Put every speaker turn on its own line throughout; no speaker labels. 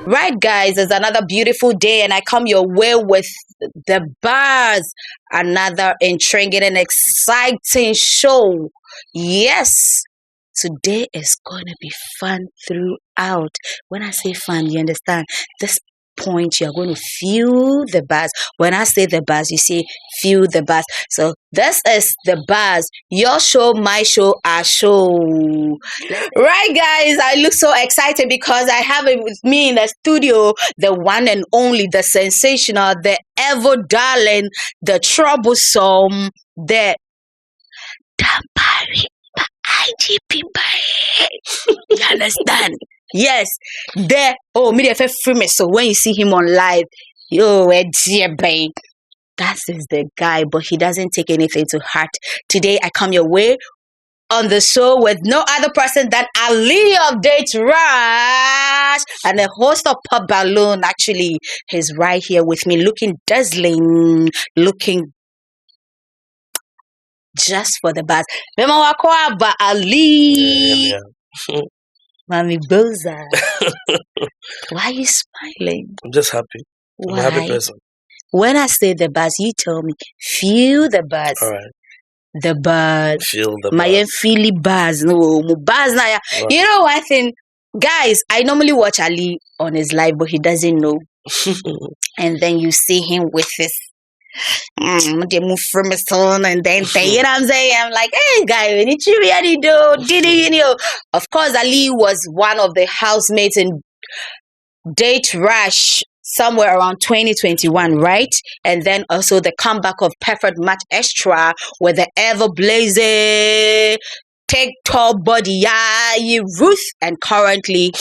Right, guys, it's another beautiful day, and I come your way with the buzz. Another intriguing and exciting show. Yes, today is going to be fun throughout. When I say fun, you understand? This point, you're going to feel the buzz. When I say the buzz, you see, feel the buzz. So this is the buzz. Your show, my show, our show. Right, guys, I look so excited because I have it with me in the studio, the one and only, the sensational, the ever darling, the troublesome, the tampari IGP. You understand? Yes, there. Oh, me the famous. So when you see him on live, yo, dear babe, that is the guy. But he doesn't take anything to heart. Today, I come your way on the show with no other person than Ali of DateRush and the host of Pop Balloon. Actually, he's right here with me, looking dazzling, looking just for the buzz. Mema wakwa ba Ali. Mami Boza. Why are you smiling?
I'm just happy. I'm a happy person.
When I say the buzz, you tell me, feel the buzz.
All right.
The buzz.
Feel the
My
buzz.
feely buzz. No, buzz. Right. You know one thing, guys, I normally watch Ali on his live, but he doesn't know. And then you see him with this. They move from his son and then you know what I'm saying? I'm like, hey guy, what did you really do? Did you know? Of course, Ali was one of the housemates in DateRush somewhere around 2021, right? And then also the comeback of Perfect Match Extra with the ever blazing take tall body, Ruth, and currently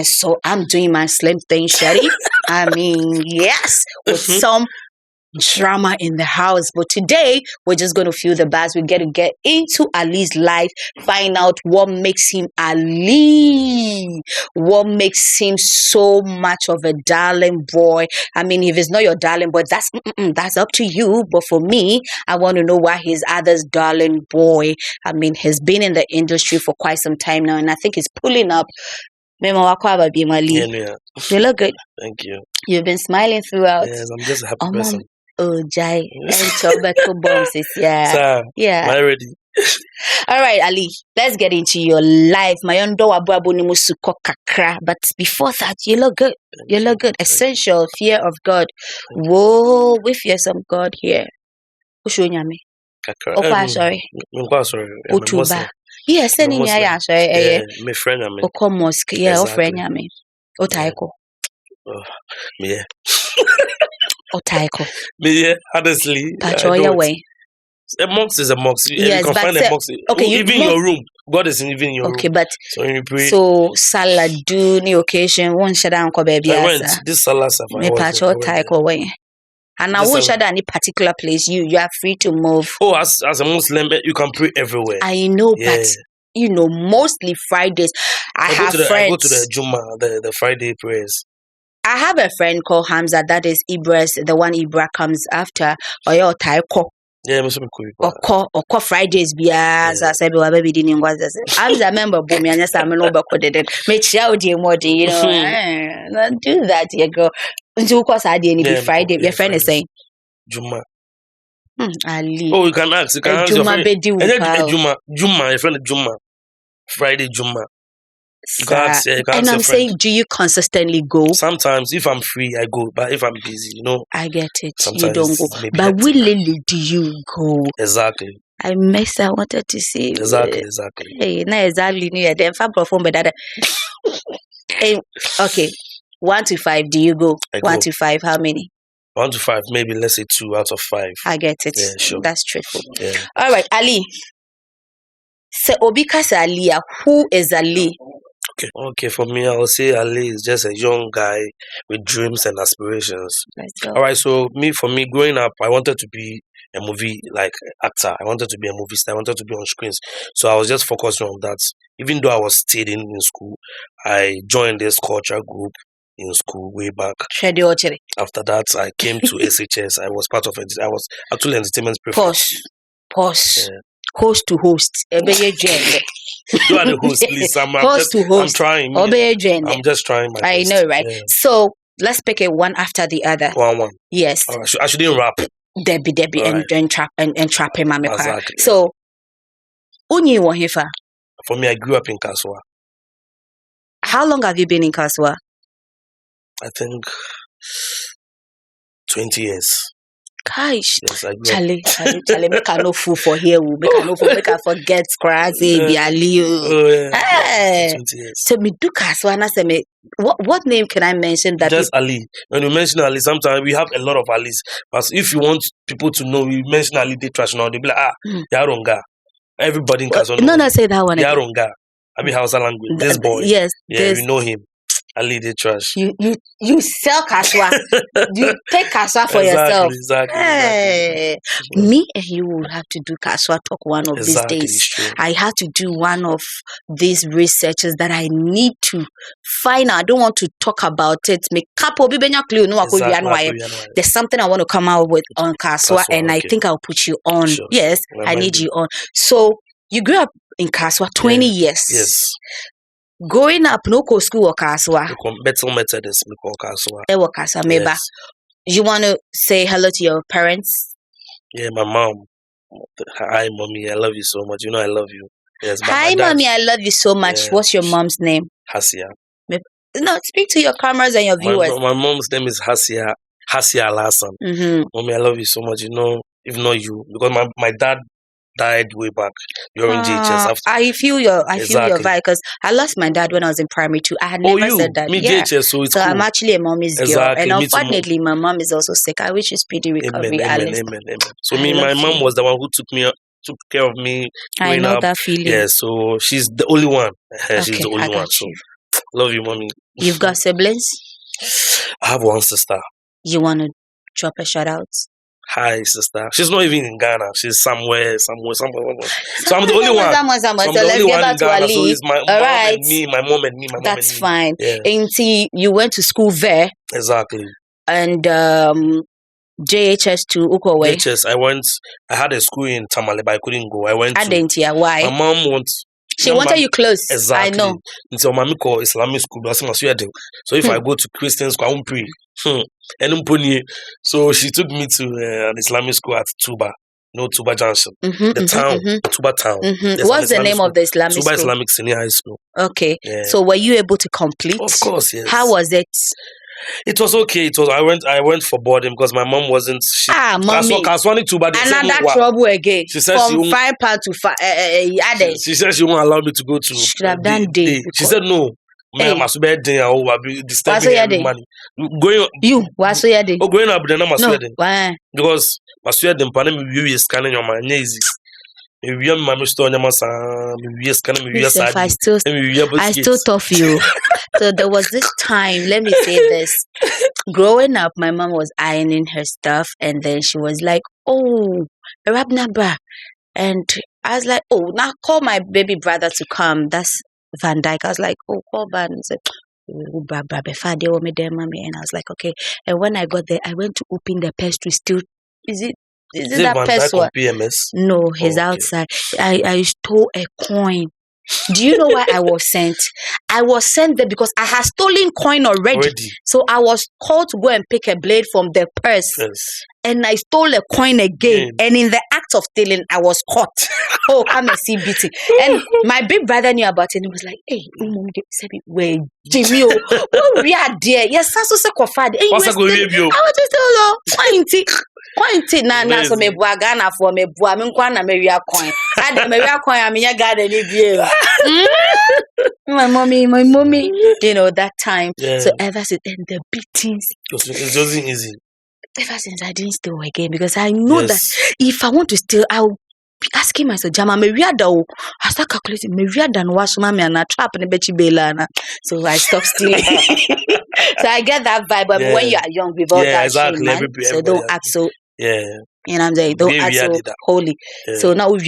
so I'm doing my slim thing, Sherry. I mean, yes, with some drama in the house. But today we're just going to feel the buzz. We get into Ali's life, find out what makes him Ali, what makes him so much of a darling boy. I mean, if it's not your darling boy, that's up to you. But for me, I want to know why he's others' darling boy. I mean, he's been in the industry for quite some time now, and I think he's pulling up.
Yeah.
You look good.
Thank you.
You've been smiling throughout.
Yes, I'm just a happy person.
Oh, Jai. Yeah.
Sir,
Yeah.
am I ready?
All right, Ali. Let's get into your life. My ondo abu ni musuko kakra. But before that, you look good. You look good. Essential fear of God. Whoa, we fear some God here. Ushunyame.
Kakra.
Oh, sorry.
Sorry.
Utuba. Yes, any ya sorry.
Yeah, my friend.
Oko mosque. Yeah, o friend yame. O taiko.
Yeah.
O taiko.
Yeah, honestly.
Pachoya way.
A mosque is a mosque.
Yes,
you can find a mosque.
Okay,
even in your room. God is even in your room.
Okay, but
so when you pray.
So Salah do ni occasion one shut down ko baby.
I went this Salah Safa.
Me pacho taiko way. And I won't shut down any particular place. You are free to move.
Oh, as a Muslim, you can pray everywhere.
I know, but you know, mostly Fridays. I have friends.
I go to the Juma, the Friday prayers.
I have a friend called Hamza. That is Ibra's, the one Ibra comes after. Or your taiko.
Yeah, I'm so cool.
Or Fridays be as I said, baby didn't was as a member boom and yes, I'm an overcoded. Make sure you know, don't do that, you go. Until course I didn't be Friday. Your friend is saying
Juma.
Ali.
Oh, you can ask. You can ask
Juma
your Juma, your friend Juma. Friday Juma. You can ask,
and I'm saying, do you consistently go?
Sometimes, if I'm free, I go. But if I'm busy, you know.
I get it.
Sometimes
you don't go. But willingly do you go?
Exactly.
I wanted to see.
Exactly.
Hey, not exactly near them. Hey, okay. 1 to 5, do you go? 1 to 5, how many?
1 to 5, maybe let's say 2 out of 5.
I get it.
Yeah, sure.
That's truthful.
Yeah.
All right, Ali. So, Obika Ali, who is Ali?
Okay. For me, I will say Ali is just a young guy with dreams and aspirations. All right. So for me, growing up, I wanted to be a movie actor. I wanted to be a movie star. I wanted to be on screens. So I was just focusing on that. Even though I was studying in school, I joined this culture group in school way back. After that, I came to SHS. I was part of it. I was actually entertainment prefect.
Pause. Yeah. Host to host.
You are the host, please. I'm trying. I'm just trying my best.
I know, right? Yeah. So let's pick it one after the other.
One.
Yes.
I shouldn't rap.
Debbie,
right.
and trap him, mama.
Exactly.
So, Unyi Wahifa.
For me, I grew up in Kaswa.
How long have you been in Kaswa?
I think 20 years.
Gosh, Charlie, make I no fool for here. Make I forget crazy. Hey.
20 years.
So me do Kaswa na say me. What name can I mention that?
Just Ali. When you mention Ali, sometimes we have a lot of Alis. But if you want people to know, you mention Ali DateRush now, they'll be like, Yaronga. Everybody in Kaswa.
No, say that one.
Yaronga. I mean Hausa language. This boy.
Yes.
Yeah, we know him. Ali DateRush.
You sell Kaswa. You take Kaswa for yourself.
Exactly.
Me and you will have to do Kaswa talk one of these days. I have to do one of these researches that I need to find out. I don't want to talk about it. There's something I want to come out with on Kaswa, and I think I'll put you on. Sure. Yes, I need you on. So you grew up in Kaswa 20 years.
Yes.
Growing up, no school or Kaswa.
Better Methodist, Kaswa.
Yes. You want to say hello to your parents?
Yeah, my mom. Hi, mommy. I love you so much. You know I love you. Yes.
Hi, mommy. I love you so much. Yeah. What's your mom's name?
Hasia.
No, speak to your cameras and your viewers.
My mom's name is Hasia Lassan.
Mm-hmm.
Mommy, I love you so much. You know, if not you, because my dad died way back during GHS. After.
I feel your vibe, because I lost my dad when I was in primary 2. I had never said that.
Me GHS, so it's cool.
I'm actually a mommy's girl, and unfortunately, my mom is also sick. I wish you speedy recovery, Alice.
Amen. So my mom was the one who took care of me.
I know that feeling.
Yeah, so she's the only one. She's the only one. So love you, mommy.
You've got siblings?
I have one sister.
You want to drop a shout out?
Hi, sister. She's not even in Ghana. She's somewhere. So I'm the only one.
So let's get back to Ali.
So it's my mom and me.
That's fine. Yeah. And see, you went to school there.
Exactly.
And JHS to Ukowe.
JHS, I had a school in Tamale, but I couldn't go. I went to...
Why?
My mom wants...
She wanted you close.
Exactly.
I know.
So mommy call Islamic school. So if I go to Christian school, I won't pray. So she took me to an Islamic school at Tuba. No, Tuba Junction. The town. Tuba town.
What's the name of the Islamic school?
Tuba Islamic Senior High School.
Okay. Yeah. So were you able to complete?
Of course, yes.
How was it?
It was okay. I went for boarding because my mom wasn't.
Mommy. Another trouble again.
She said
from 5 pounds to 5.
She said she won't allow me to go to.
She could have done day.
She said no. I must be day. I will be disturbing everybody. Going up then I must be
why?
Because must be the panel you scanning your man easy. I
still tough you. So there was this time, let me say this. Growing up, my mom was ironing her stuff, and then she was like, "Oh, Rabnaba," and I was like, "Oh, now call my baby brother to come." That's Van Dyke. I was like, "Oh, call Van." He said, and I was like, "Okay." And when I got there, I went to open the pastry. Still, is it that person?
PMS?
No, he's outside. I stole a coin. Do you know why I was sent? I was sent there because I had stolen coin already. So I was called to go and pick a blade from the purse. Yes. And I stole a coin again. And in the act of stealing, I was caught. Oh, come and see BT. And my big brother knew about it and he was like, "Hey, wait, Jimmy, what we are there? Yes, that's also confided. I was just telling Point na so me bua Ghana for me bua me nkwa na mewia coin. Ade mewia coin amenya Ghana ni bie. My mommy, you know that time. Yeah. So ever since then the beatings.
It wasn't easy.
Ever since I didn't steal again because I know that if I want to steal, I'll be asking myself, Jama, mewia da o. I start calculating mewia da no wash mama na trap ne bechi bela na. So I stopped stealing. So I get that vibe, but when you are young, we've all that
exactly.
Shame, so don't act so.
Yeah.
You know what I'm saying? Don't act so holy. Yeah. So now we're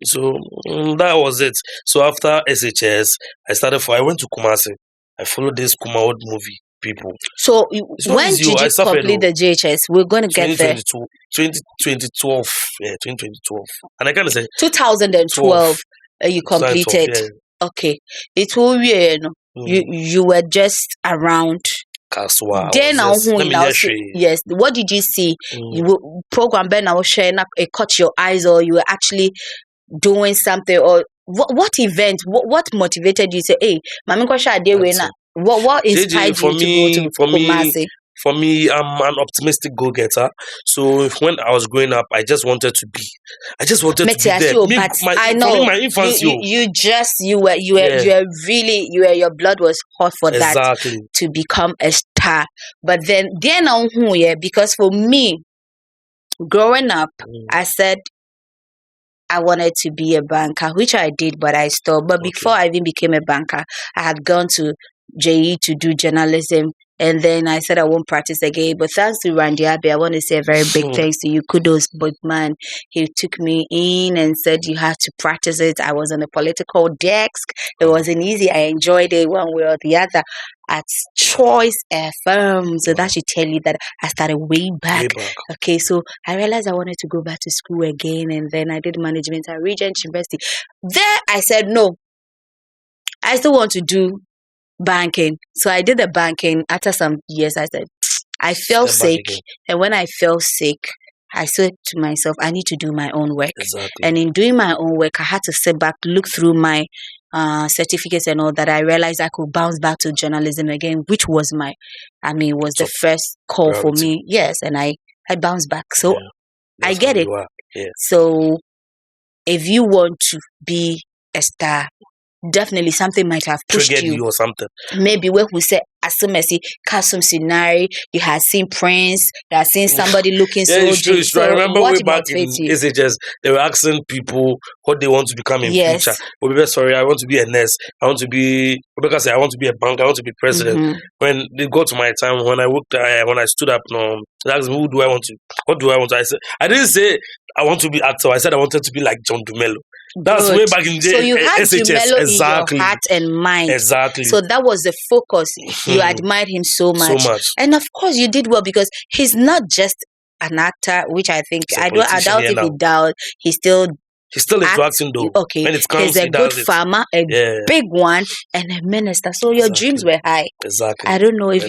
So that was it. So after SHS, I went to Kumasi. I followed this Kumawood movie people.
So when did you complete the JHS? We're going to get there.
2012. Yeah, 2012. And I kind of say
2012. You completed. Okay. It will be, you were just around. Then yes. What did you see? You program Ben now sharing up it caught your eyes, or you were actually doing something, or what event? What motivated you to say, hey, Mami Kwasha Adewena? What inspired you to go to Kumasi?
For me, I'm an optimistic go-getter. So when I was growing up, I just wanted to be there.
I know.
For me, my infancy.
You were your blood was hot for that to become a star. But then because for me, growing up, I said I wanted to be a banker, which I did, but I stopped. But before I even became a banker, I had gone to JE to do journalism. And then I said I won't practice again. But thanks to Randy Abbey, I want to say a very big thanks to you. Kudos, but man, he took me in and said you have to practice it. I was on a political desk. It wasn't easy. I enjoyed it one way or the other at Choice FM. So that should tell you that I started way back. Okay, so I realized I wanted to go back to school again. And then I did management at Regent University. There I said, no, I still want to do banking. So I did the banking. After some years, I said, I fell sick. And when I fell sick, I said to myself, I need to do my own work. And in doing my own work, I had to sit back, look through my certificates and all that. I realized I could bounce back to journalism again, which was the first call for me. Yes, and I bounced back. So I get it. So if you want to be a star, definitely something might have pushed you
or something.
Maybe when we say Asumesi, Kasum Sinari, you had seen Prince, you had seen somebody looking so
true. I remember way back in SHS, they were asking people what they want to become in future. Rebecca, sorry, I want to be a nurse. Rebecca said, I want to be a banker. I want to be president. When they got to my time, when I stood up, they asked me, what do I want to? I said, I didn't say I want to be actor. I said I wanted to be like John Dumelo. That's way back in
So you had
SHS.
in your heart and mind.
Exactly.
So that was the focus. You admired him so much. And of course you did well, because he's not just an actor, which I think I doubt if he doubts. He's still
into acting though.
Okay.
When it comes,
he's a good farmer, a big one, and a minister. So your dreams were high.
Exactly.
I don't know if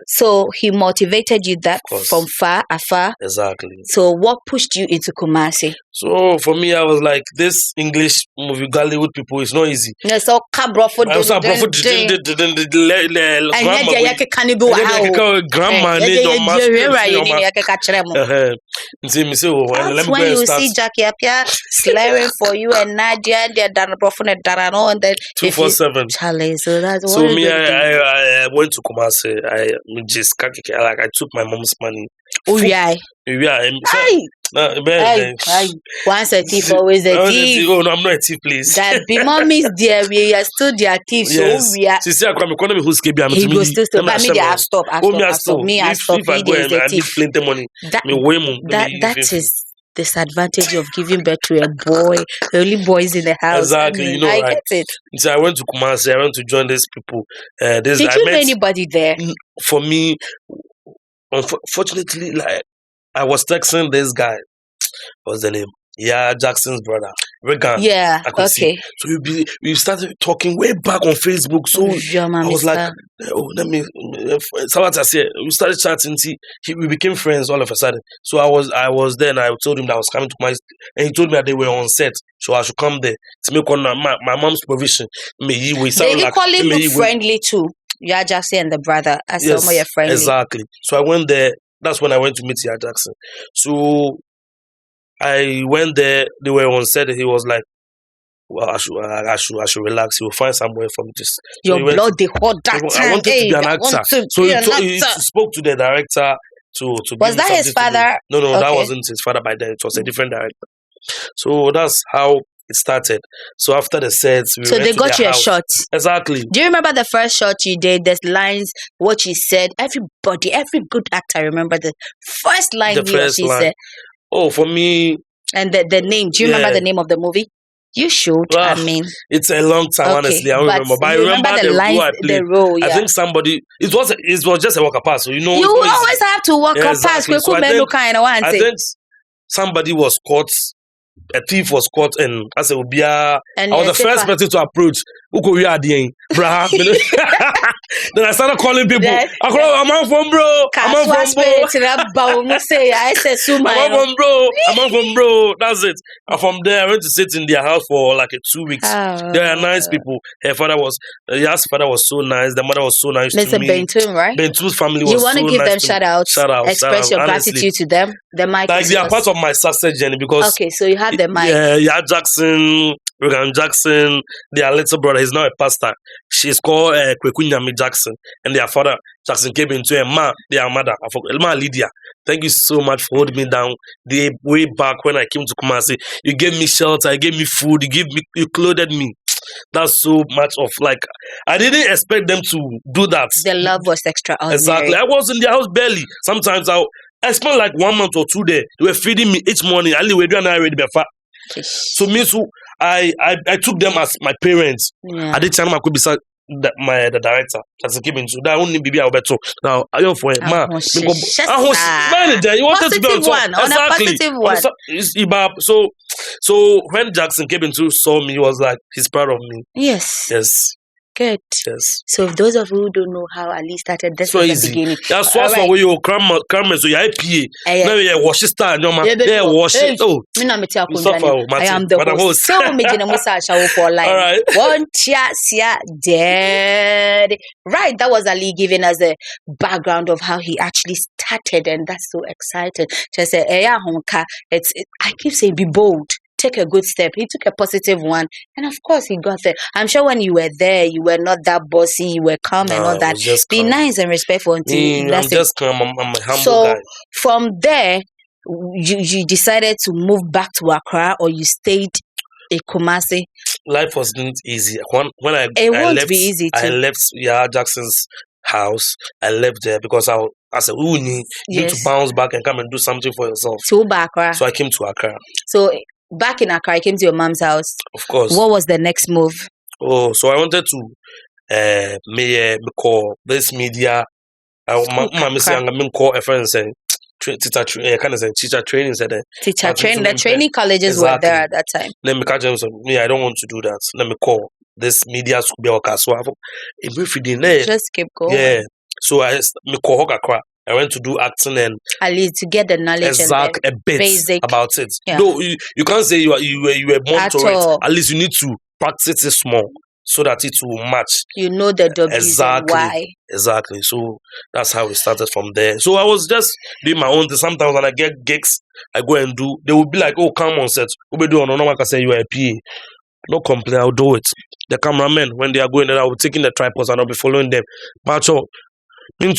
so he motivated you that from afar.
Exactly.
So what pushed you into Kumasi?
So for me, I was like, this English movie Hollywood people, it's not easy.
So grandma. When you see Jackie Apia slaring for you and Nadia, they're done and then
247.
So that's
so me, I went to Kumasi. I took my mom's money.
Once a thief, always a thief.
Oh no, I'm not a thief, please.
That be mommy's dear, we are still their thief.
Yes.
So we are.
She said, "I'm going to who's keep me."
He goes still. But me, I stop. Me, I stop.
If I go and I need plenty money,
that is disadvantage of giving birth to a boy. The only boys in the house.
Exactly. I get it. So I went to Kumasi. I went to join these people.
Did you know anybody there?
For me, unfortunately, like I was texting this guy. What's the name? Yeah, Jackson's brother, Regan.
Yeah, okay.
See. So we started talking way back on Facebook. So I was like, let me. We started chatting. We became friends all of a sudden. So I was there, and I told him that I was coming to my, and he told me that they were on set, so I should come there to make one my mom's provision.
They equally look friendly too. Yeah, Jackson and the brother. I saw more your friendly.
Exactly. So I went there. That's when I went to meet Yah Jackson. So I went there. They were on set. And he was like, "Well, I should relax. He will find somewhere for me to."
Your blood, the hot doctor.
I wanted to be an actor. So he spoke to the director to.
Was that his father?
No, that wasn't his father by then. It was a different director. So that's how it started. So after the sets,
so they got you a shot.
Exactly.
Do you remember the first shot you did? There's lines, what you said. Everybody, every good actor remember the first line he or she said.
Oh, for me.
And the name. Do you remember the name of the movie? You should.
It's a long time, honestly. I don't remember. But I remember the lines, role I played.
The role, yeah.
I think somebody. It was just a walk pass. So you
always have to walk past.
So I think somebody was caught a thief was caught, and I said, I was the first person to approach. Then I started calling people. I'm on from bro. I'm on from bro. I'm on from bro. That's it. And from there, I went to sit in their house for like 2 weeks. They are nice people. Her father was so nice. The mother was so nice to me.
Bentun, right?
Bentun's family was so nice.
You want to give them shout out? Express your gratitude to them. The mic.
Like they are part of my success journey because.
Okay, so you have the mic.
Yeah, Jackson. Regan Jackson, their little brother, he's now a pastor. She's called Kwekunyami Jackson, and their father Jackson came into a their mother. I forgot, Lydia. Thank you so much for holding me down. The way back when I came to Kumasi, you gave me shelter, you gave me food, you clothed me. That's so much of like I didn't expect them to do that.
The love was extraordinary.
Exactly. I was in their house barely. Sometimes I spent like 1 month or 2 there. They were feeding me each morning. So me too. I took them as my parents. I did tell them I could be the director. That's given to that only be better. Now I don't for it. You wanted to be on a positive one. So when Jackson came into saw me, he was like he's proud of me.
Yes. Good.
Yes.
So if those of you who don't know how Ali started, this is the beginning.
That's what's where you cram so you PA. Now you wash it start. Yeah, wash it. Oh.
I am the host. So me for life.
All right.
One chia dead. Right. That was Ali giving us a background of how he actually started, and that's so exciting. Just say, I keep saying be bold. Take a good step. He took a positive one, and of course he got there. I'm sure when you were there, you were not that bossy. You were calm and all that. Be nice and respectful.
I'm just calm. I'm a humble guy.
From there, you decided to move back to Accra, or you stayed in Kumasi.
Life wasn't easy. When I left,
be easy too.
I left Jackson's house. I left there because I said, you need to bounce back and come and do something for yourself.
To Accra.
So I came to Accra.
So back in Accra, I came to your mom's house.
Of course.
What was the next move?
Oh, so I wanted to me call this media. I'm call a friend saying teacher training said
teacher training. The training colleges were there at that time.
Let me catch them. So me, I don't want to do that. Let me call this media school be okay. So
just keep going.
Yeah. So I me call Accra. I went to do acting and
at least to get the knowledge and
a bit
basic
about it.
Yeah.
No, you can't say you were born to it. At least you need to practice it small so that it will match.
You know the W's and why.
Exactly. So that's how we started from there. So I was just doing my own thing. Sometimes when I get gigs, I go and do. They will be like, "Oh, come on set. We do no one can say you are a PA. No complaint. I'll do it." The cameramen when they are going there, I will be taking the tripods and I'll be following them. Pacho. Even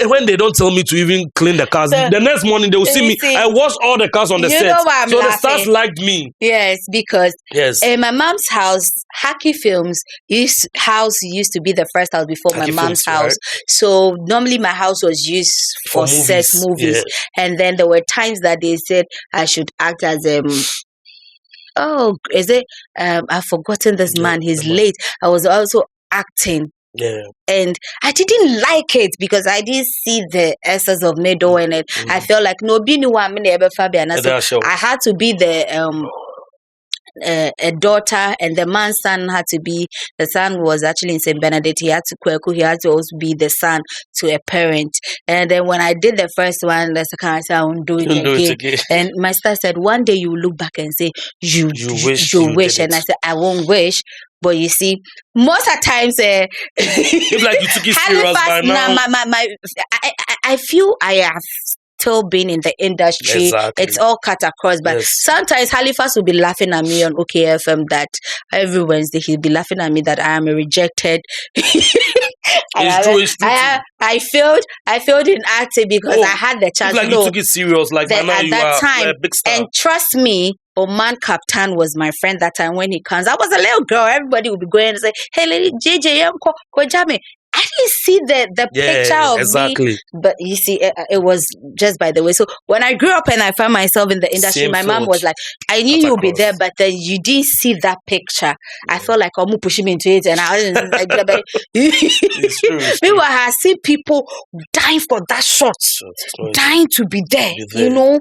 when they don't tell me to even clean the cars, the next morning they will see me. I wash all the cars on the set. So the stars liked me.
Yes, because in my mom's house, Haki Films house used to be the first house before Haki my mom's house. Right? So normally my house was used for set movies, and then there were times that they said I should act as I've forgotten this man. He's late. I was also acting.
Yeah.
And I didn't like it because I didn't see the essence of Meadow in it. I felt like I had to be the a daughter, and the man's son had to be, the son was actually in St. Benedict. He had to also be the son to a parent. And then when I did the first one, the second I said I won't do it again. And my sister said, one day you will look back and say you wish. And I said, I won't wish. But you see, most of the times,
if like you took it serious by now,
I feel I have still been in the industry.
Exactly.
It's all cut across. But sometimes Halifax will be laughing at me on OKFM that every Wednesday he'll be laughing at me that I am a rejected. I failed in acting because I had the chance.
Like you took it serious, like at that time. A big star.
And trust me, Oman Captain was my friend that time when he comes. I was a little girl. Everybody would be going and say, "Hey, lady JJ, go Jame." I didn't see the picture of me. But you see, it was just by the way. So when I grew up and I found myself in the industry, my mom was like, I knew you'd be there, but then you didn't see that picture. I felt like I'm pushing me into it, and I didn't like that.
It's true.
Meanwhile, I have seen people dying for that shot, dying to be there, you know.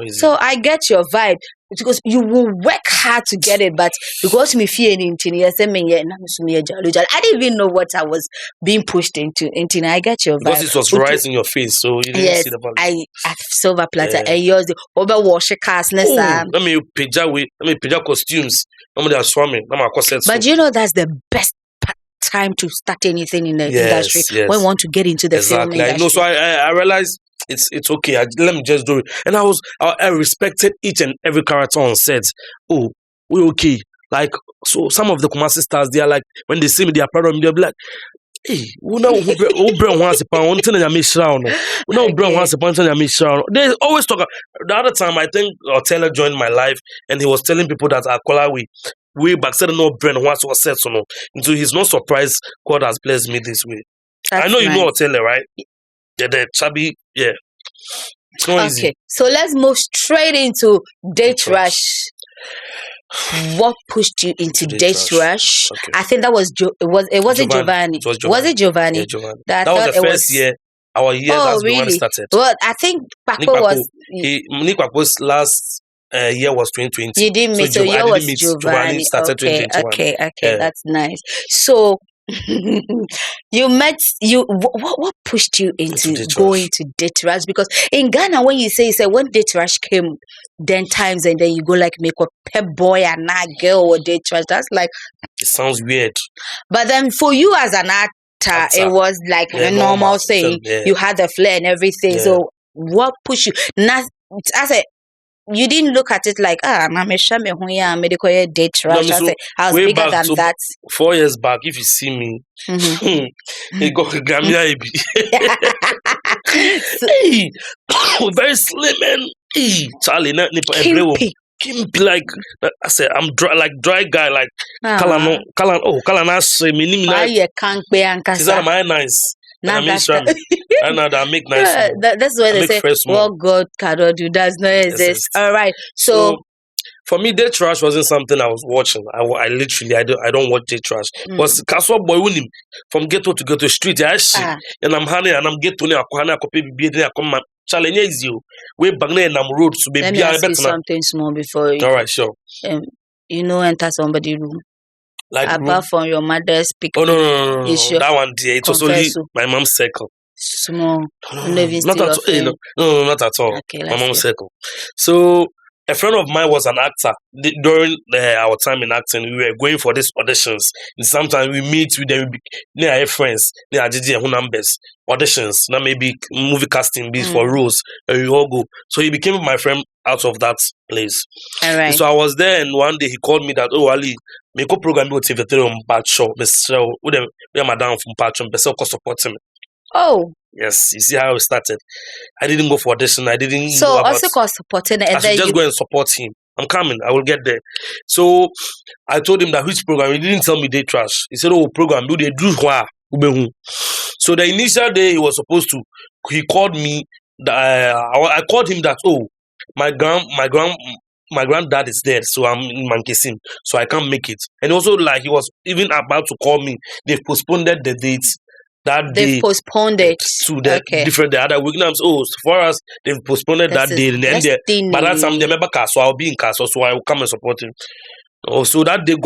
So I get your vibe. Because you will work hard to get it, but because me fear anything, I didn't even know what I was being pushed into. I get your vibe.
Because it was right in your face, so you didn't see the value.
I silver platter and yours over wash cast.
Let me pija costumes. Are swimming.
But you know that's the best time to start anything in the industry when you want to get into the film industry.
I know, so I realized it's okay. Let me just do it. And I respected each and every character on set. Oh, we're okay. Like, so some of the Kumasi stars, they are like, when they see me, they are proud of me. They're like, hey, they always talk. The other time, I think Taylor joined my life, and he was telling people that Akolawi way back said no brand once was said so no. So he's not surprised God has blessed me this way. I know you know Taylor, right? Yeah, the chubby, yeah. It's not easy.
So let's move straight into DateRush. What pushed you into DateRush? Okay. I think that was it wasn't Giovanni. Was it Giovanni?
Yeah, Giovanni. That was the first year. Our year that's really? The one started.
Well, I think Paco was
Nick Paco's last year was 2020.
You didn't meet, so year was Giovanni.
Started 2021.
Okay, that's nice. So what pushed you into going to DateRush? Because in Ghana, when you say when DateRush came 10 times and then you go like make a pep boy and not girl or DateRush, that's like
it sounds weird.
But then for you as an actor, it was like a normal thing. You had the flair and everything. Yeah. So what pushed you? Not as a you didn't look at it like I'm a medical DateRush. I was bigger than that.
4 years back, if you see me, he got a Grammy. Hey, very slim and Charlie, not Kimpi, like I said, I'm dry guy, like Kalana say me. Is that my nice? I make nice.
That's why they say what God cannot do does not exist. All right. So
for me, DateRush wasn't something I was watching. I literally don't watch DateRush. Was Castle boy winning from ghetto to ghetto street. And I'm honey and I'm ghetto now. I come challenge is you. We bang and I'm road to be.
Let me ask you something small before you.
All right, sure.
Enter somebody's room.
Like
apart from your mother's picture.
Oh no. That one there, it was only my mom's circle.
Small.
Not at all. No, not at all. Okay, my mom's circle. So a friend of mine was an actor. During our time in acting, we were going for these auditions. And sometimes we meet with them. They are friends. They are numbers. Auditions. Now maybe movie casting beats for roles. And we all go. So he became my friend out of that place.
All right.
So I was there, and one day he called me that, Ali, make a program with TV3 on Patcho. Mr. With them, madam from Patcho, Mr. support him.
Oh.
Yes, you see how it started. I didn't go for audition. I didn't.
So also cause supporting, and
I should just go and support him. I'm coming. I will get there. So I told him that which program. He didn't tell me DateRush. He said, "Oh, program do they do what?" So the initial day he was supposed to. He called me. I called him that. Oh, my granddad is dead, so I'm in Mankesim, so I can't make it. And also, like, he was even about to call me. They've postponed the dates.
They've postponed it
to the different the other week. So for us, they've postponed that day. And then by that time, they remember Castle, so I'll be in Castle, so I will come and support him. Oh, so that didn't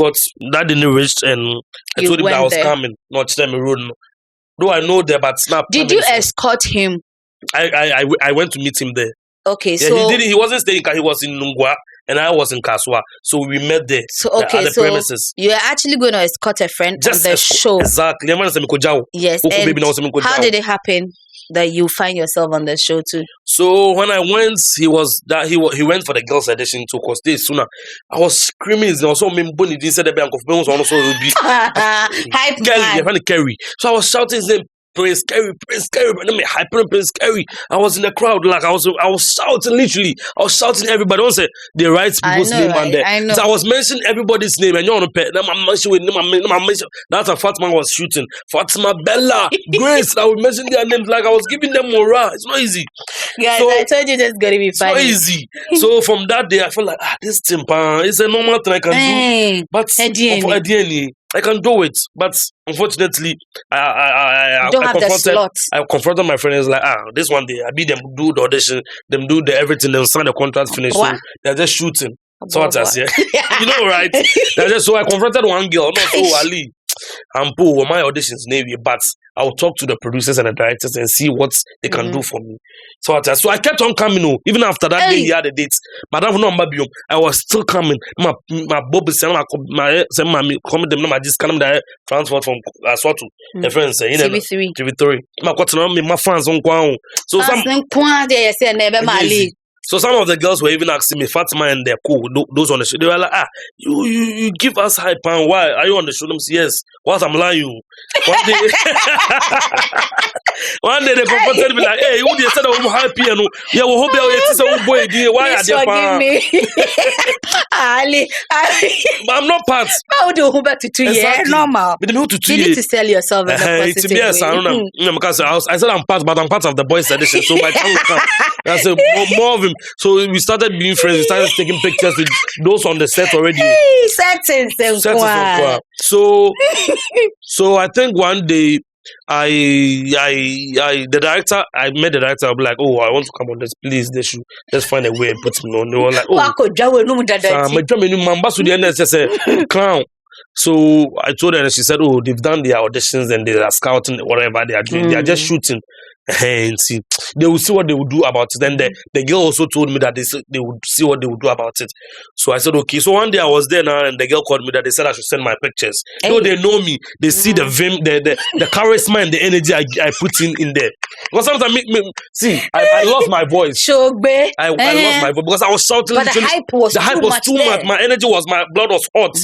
reach, and I told him that I was coming, not them road. Though I know there, but snap.
Did you escort him?
I went to meet him there.
Okay,
yeah,
so
he wasn't staying. He was in Nungwa, and I was in Kaswa. So we met there.
So at the premises. You are actually going to escort a friend on the show.
Exactly.
Yes. And how did it happen that you find yourself on the show too?
So when I went, he went for the girls' edition to Coste sooner. I was screaming. There was so many bunny. He said the bank of bones also will be
hype
Kelly. So I was shouting his name. Prince Kerry, but let me hyper Prince Kerry. I was in the crowd, like I was shouting literally. I was shouting everybody. Don't say they write people's name on there.
I know.
So I was mentioning everybody's name, and you're on the pet. That's how Fatima was shooting. Fatima, Bella, Grace. I would mention their names like I was giving them morale. It's not easy.
Guys, so, I told you that's gonna be funny.
It's not easy. So from that day, I felt like this timpan is a normal thing I can do. But for a DNA, I can do it. But unfortunately, I confronted my friends like, this one day I be them do the audition, them do the everything, then sign the contract, finish. So they're just shooting. So what I say, you know, right? They're just so I confronted one girl, not so Ali. And Pooh, my auditions Navy, but I'll talk to the producers and the directors and see what they can do for me. So I kept on coming. Even after that day, he had a date. Madam, I was still coming. My Bob is saying, my comment them. I just come there transport from Aswatu. The friends say, TV3. My fans on Kwao. So some of the girls were even asking me, Fatima and they're cool, those on the show. They were like, you give us hype, and why are you on the show? Them say, yes. What I'm lying you. One day they confronted me like, hey, who they said I'm happy and yeah, we hope you're boy. Why are they
Ali?
But I'm not part.
How do you back to 2 years? Normal.
You need
to sell yourself in a positive way.
Because I said I'm part, but I'm part of the boys' edition, so my time will come. I said more of him. So we started being friends. We started taking pictures with those on the set already. So I think one day I met the director. I'll be like, oh, I want to come on this. Please, they should let's find a way and put me on. They were like, oh, clown. So I told her, and she said, oh, they've done their auditions and they are scouting whatever they are doing. They are just shooting. And see, they will see what they will do about it. Then the girl also told me that they would see what they would do about it. So I said, okay. So one day I was there now, and the girl called me that they said I should send my pictures. No, they know me. They see the vim, the charisma and the energy I put in there. Because sometimes I lost my voice. I lost my voice because I was shouting.
But the hype was too much.
My energy was, my blood was hot.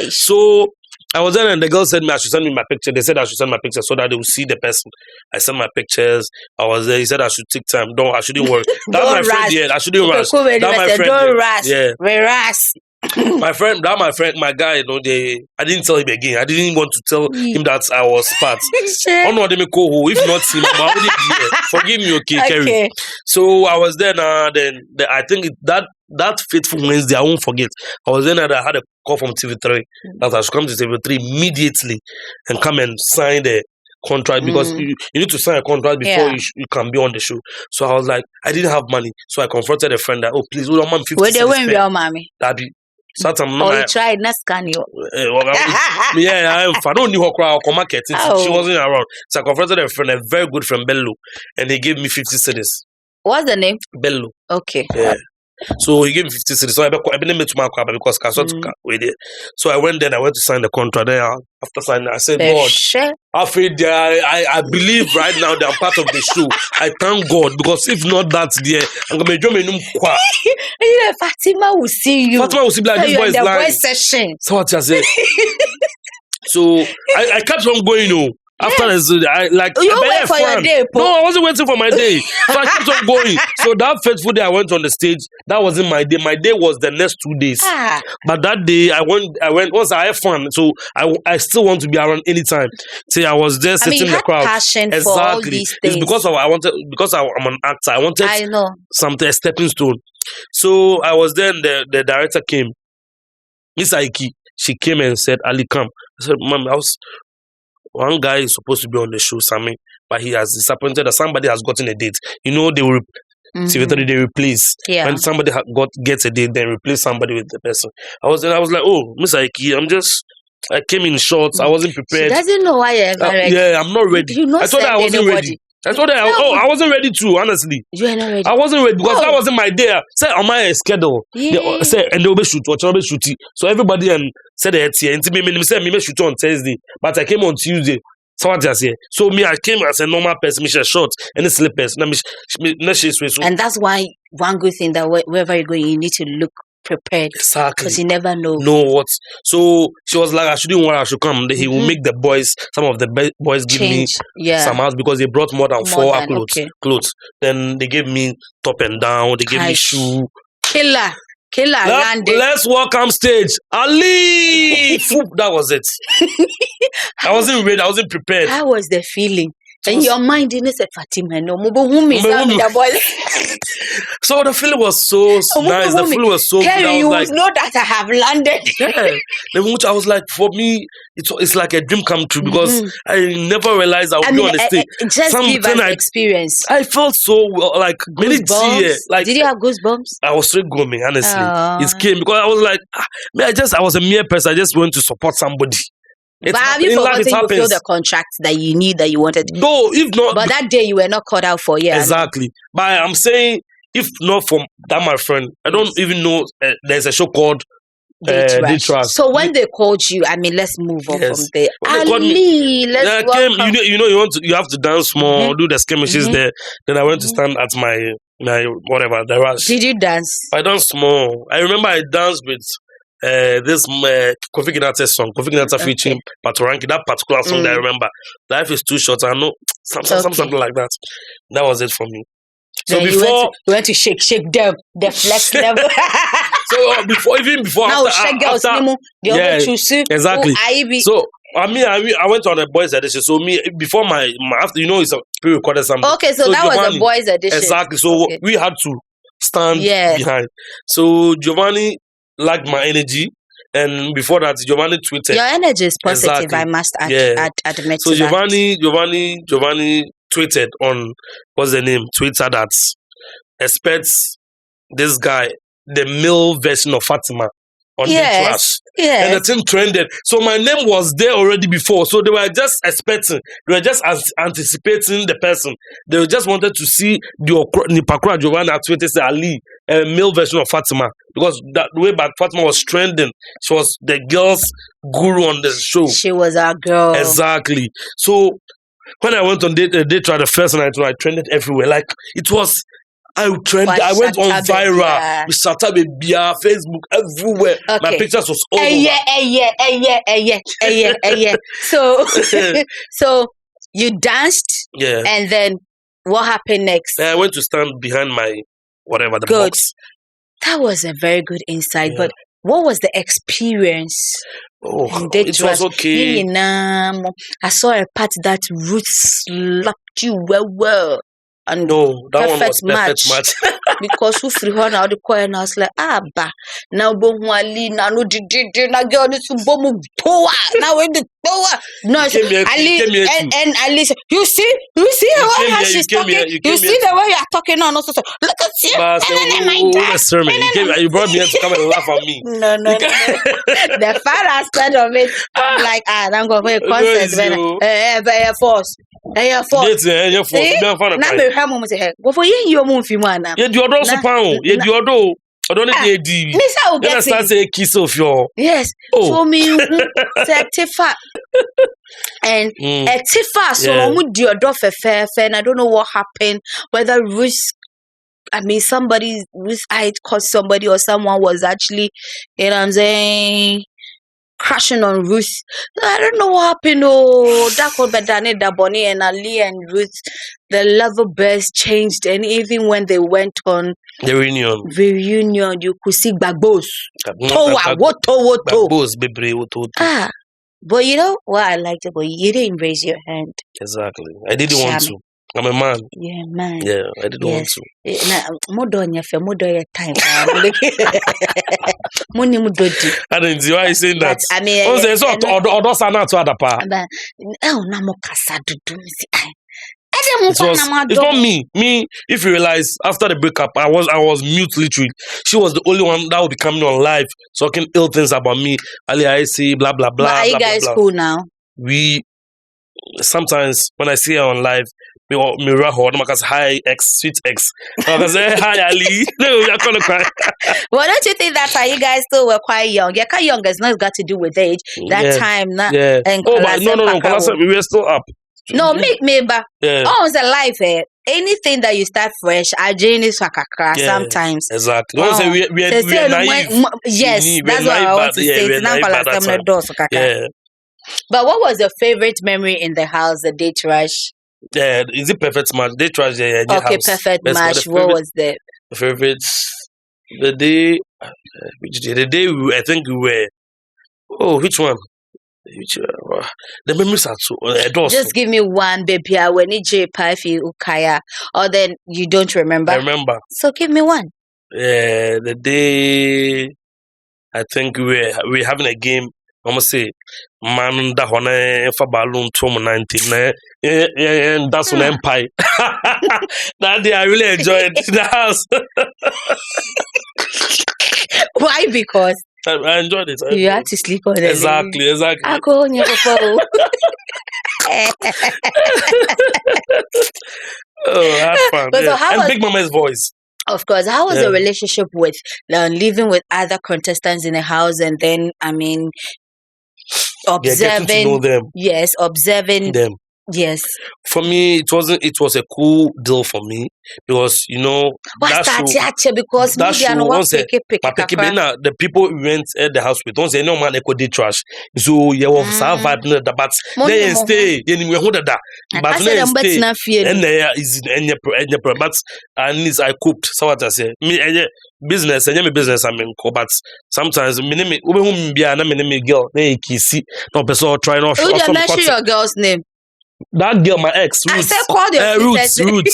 So I was there and the girl said I should send me my picture. They said I should send my picture so that they will see the person. I sent my pictures. I was there. He said I should take time. I shouldn't worry. That's my friend here. I shouldn't rush. That's my friend.
Don't rush.
Yeah.
My
friend, my guy, I didn't tell him again. I didn't want to tell him that I was part. If not him, I'm already here. Forgive me, okay, Kerry. So I was there now. Then I think that fateful Wednesday, I won't forget. I was there and I had a call from TV3 that I should come to TV3 immediately and come and sign the contract because you need to sign a contract before you can be on the show. So I was like, I didn't have money. So I confronted a friend that, oh, please, hold on, man, 50 cents. Where they were, mommy? So
you tried not scan you.
I don't know her market. She wasn't around. So I confronted a friend, a very good friend, Bello, and he gave me 50 cedis.
What's the name?
Bello.
Okay.
Yeah. So he gave me 50 cedis. So I didn't meet my car because so I went there and I went to sign the contract. Then after signing, I said, God, I believe right now that I'm part of the show. I thank God because if not that, I'm going to
Fatima will see you.
Fatima will see like this boy is lying.
Session.
So what I said. So I kept on going. After
you wait for your day.
No, I wasn't waiting for my day. So I kept on going. So that fateful day I went on the stage, that wasn't my day. My day was the next 2 days. But that day I went once I had fun. So I still want to be around anytime. See, I was there sitting in the crowd.
Passion for all these things.
It's because I'm an actor. I wanted something, a stepping stone. So I was there and the director came. Miss Aiki, she came and said, Ali, come. I said, Mom, one guy is supposed to be on the show, Sammy, but he has disappointed that somebody has gotten a date. They will they replace. Yeah. When somebody gets a date, then replace somebody with the person. I was like, oh, Miss Aiki, I came in shorts. I wasn't prepared.
She doesn't know why you're ready.
Yeah, I'm not ready. I thought I wasn't ready. I told her, I wasn't ready too, honestly.
You are not ready.
I wasn't ready because that wasn't my day. Say on my schedule. Yeah. Say and they'll be shooting. So everybody said that here. And me shoot on Thursday, but I came on Tuesday. So what I say? So I came as a normal person, me shorts and slippers.
And that's why one good thing that wherever you're going, you need to look prepared.
Exactly.
Because you never know.
Know what? So she was like, I shouldn't worry, I should come. He will make the boys, some of the boys give me some house because they brought more than 4 clothes. Then they gave me top and down. They gave me shoe.
Killer.
Let's welcome stage. Ali! That was it. I wasn't ready. I wasn't prepared.
How was the feeling? And your mind didn't say Fatima no.
So the feeling was so nice. The feeling was so good.
You like, know that I have landed.
I was like, for me, it's like a dream come true because I never realized I would be on the stage.
Just give us experience.
I felt so like many tears. Like,
did you have goosebumps?
I was straight going, honestly. It came because I was like, I was a mere person. I just went to support somebody.
But have you forgotten you filled the contract that you knew that you wanted?
No, if not.
But that day you were not called out for
Exactly. But I'm saying, if not from that, my friend, I don't even know there's a show called DateRush.
So when they called you, let's move on from there. Ali, let's welcome.
You have to dance more, do the skirmishes there. Then I went to stand at my whatever, the rush.
Did you dance?
I danced more. I remember I danced with this Kofi Kinata song, Kofi Kinata featuring Patoranki, that particular song that I remember. Life is too short. I know something like that. That was it for me. So
then
before
you went to shake them, the flex level.
So before
now shake girls,
exactly. So I went on a boys edition. So before my after it's a pre-recorded something.
Okay, so that was a boys edition.
Exactly. So we had to stand behind. So Giovanni liked my energy, and before that, Giovanni tweeted.
Your energy is positive, I must admit.
So Giovanni tweeted on what's the name? Twitter that expects this guy, the male version of Fatima, on DateRush.
Yes.
And the thing trended. So my name was there already before. So they were just expecting. They were just anticipating the person. They just wanted to see the Nipakura Giovanni at Twitter say Ali, a male version of Fatima. Because the way back Fatima was trending. She was the girl's guru on the show.
She was our girl.
Exactly. So when I went on DateRush the first night, I trended everywhere. Like it was. I went on viral. With Facebook, everywhere. Okay. My pictures was all
over. So you danced.
Yeah.
And then what happened next?
I went to stand behind my the box.
That was a very good insight. Yeah. But what was the experience?
It was okay.
I saw a part that Ruth slapped you well. And
no, that one was perfect match.
Because who free her now the coin and I was like, now Bohuali, now no did na girl this bomu power. Now when the power no Ali and Ali you see how she's talking. You see the way you are talking now. Also, look at you.
You brought me here to come and laugh at me.
No. The far aspect of it, I'm like, I'm going to concert. Air Force.
Air Force.
Go for you movie man.
You do also pound. You do. I don't need the
Miss
start say kiss of your.
Yes. For me, Tifa. And Tifa, so you do fair, and I don't know what happened. Whether somebody caught somebody or someone was actually, crashing on Ruth. I don't know what happened. That could be Danny, Daboni, and Ali and Ruth. The level best changed, and even when they went on
the
reunion, you could see Bagbos. But you know what I liked about you didn't raise your hand.
Exactly. I didn't want to. I'm a man.
Yeah, man.
Yeah, I didn't want to.
More done your time.
I didn't see why you saying that. It's not me. Me, if you realize, after the breakup, I was mute literally. She was the only one that would be coming on live, talking ill things about me. Ali, I see, blah, blah, blah.
But are you guys cool now?
We, sometimes, when I see her on live, mirror her, I'm hi ex, sweet ex. I say hi Ali. No, you're gonna cry.
Well, don't you think that's why you guys still were quite young? You're quite young. It's not got to do with age. That time,
but no. We were still up.
No, me, but it's a life. anything that you start fresh, sometimes.
Exactly. Don't say we are naive.
Yes, that's what I want to say.
Yeah.
But what was your favorite memory in the house, the DateRush?
Yeah, is it perfect match? DateRush, yeah.
Okay, house. Perfect match. What was the
favorite? The day, which day? The day I think we were. Oh, which one? The memories are so.
Just give me one, baby. When EJ Pifi Ukaya, or then you don't remember.
I remember.
So give me one.
Yeah, the day I think we're having a game. I'm gonna say, man, that one for balloon 2019, and that's an empire. That day I really enjoyed the house.
Why? Because
I enjoyed it.
You had to sleep on it.
Exactly.
I go on your phone.
Oh, I had fun. Yeah. And Big Mama's voice.
Of course. How was the relationship with living with other contestants in the house, and then observing
getting to know them?
Yes, observing
them.
Yes.
For me, it was a cool deal for me because
because
that show, the people we went at the house with, don't say no man echo DateRush. So you have some vibe no that, but they stay. We hold that. But they stay. And there is but at least I cooked. So what I say, me business and me business. I mean, but sometimes me girl. They kissy. No person try not.
You mention your girl's name.
That girl, my ex, Roots.
I said, call your
Roots. Sweet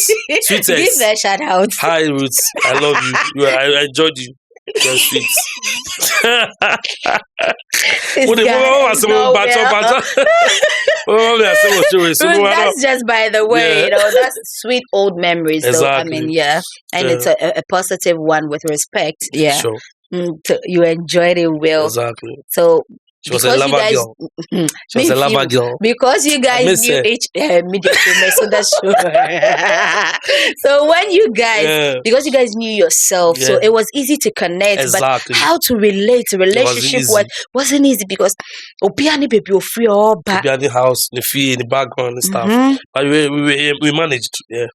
Give her a shout out.
Hi, Roots. I love you. I enjoyed you. You're sweet.
That's just by the way, that's sweet old memories. Exactly. Though. I mean, and it's a positive one with respect. Yeah,
sure.
You enjoyed it well.
Exactly.
So.
She was a lover girl. She was a lover girl.
Because you guys knew each media so that's true. So when you guys, because you guys knew yourself, so it was easy to connect.
Exactly.
But how to relate to relationship wasn't easy because Opiani baby will free all back.
The house, the fee, the background and stuff. But we managed. Yeah.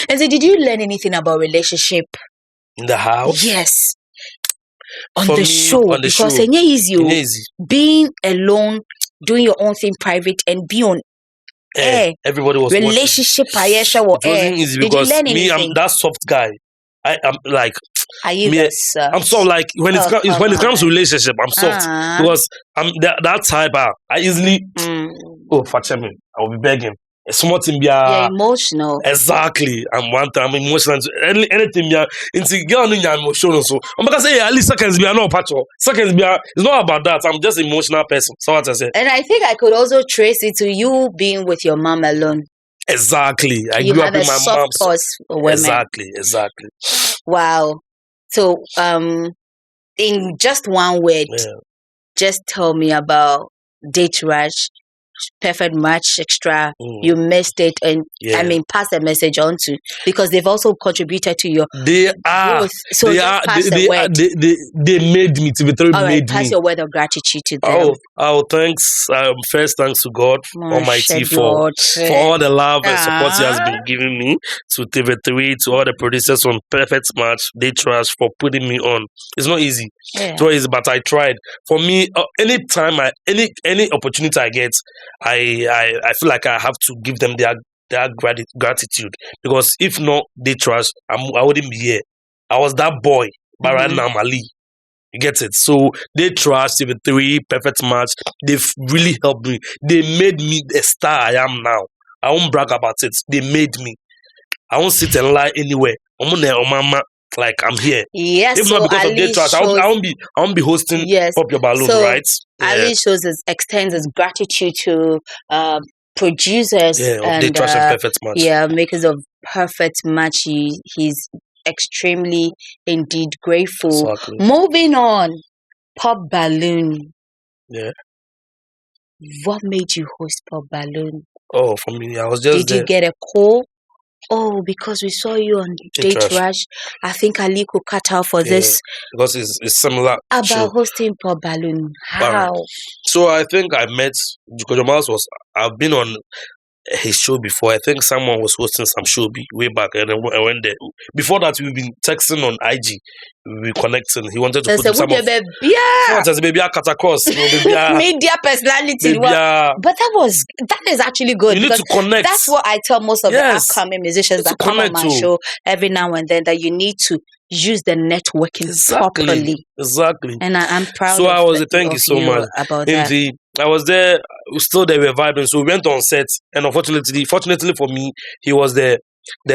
And so, did you learn anything about relationship
in the house?
Yes. On the show, because it's easy. Being alone, doing your own thing private, and be on air.
Everybody was
relationship. It
wasn't easy because I'm that soft guy. I'm like. I'm so like when it comes to relationship, I'm soft because I'm that type. I easily fetch me. I will be begging. Small thing,
emotional.
Exactly. I'm emotional. Anything, into girl, emotional. So I'm gonna say at least seconds be no patcho. Seconds be it's not about that. I'm just an emotional person. So what I say.
And I think I could also trace it to you being with your mom alone.
Exactly. I grew up with my mom. Exactly.
Wow. So in just one word, just tell me about DateRush. Perfect Match Extra. You missed it, and pass the message on to, because they've also contributed to your growth. So they
made me to be through.
All right, pass your word of gratitude to them.
Thanks. First, thanks to God Almighty for all the love and support He has been giving me, to TV3, to all the producers on Perfect Match, DateRush, for putting me on. It's not easy. It's not easy, but I tried. For me, anytime any opportunity I get, I feel like I have to give them their gratitude, because if not DateRush, I wouldn't be here. I was that boy, but right now I'm Ali. You get it? So DateRush, TV3, Perfect Match, they've really helped me. They made me the star I am now. I won't brag about it. They made me. I won't sit and lie anywhere. Like I'm here.
Yes.
If not because of DateRush, I won't be hosting Pop Your Balloon, right?
Ali extends his gratitude to producers
and DateRush and Perfect Match.
Yeah, makers of Perfect Match. He's extremely indeed grateful.
Exactly.
Moving on, Pop Balloon.
Yeah.
What made you host Pop Balloon?
Oh, for me, I was just.
Did you get a call? Oh, because we saw you on DateRush. I think Ali could cut out for this.
Because it's similar.
About hosting Pop Balloon. How?
So I think I met Gyemyles I've been on his show before. I think someone was hosting some show way back, and I went there. Before that, we've been texting on IG. We connecting. He wanted to put some of baby cross
media personality. But that is actually good.
You need to connect.
That's what I tell most of the upcoming musicians that come on my show every now and then, that you need to use the networking properly.
Exactly.
And I'm proud.
So I was thank you so much
about that.
I was there. Still, they were vibing. So we went on set, and fortunately for me, he was the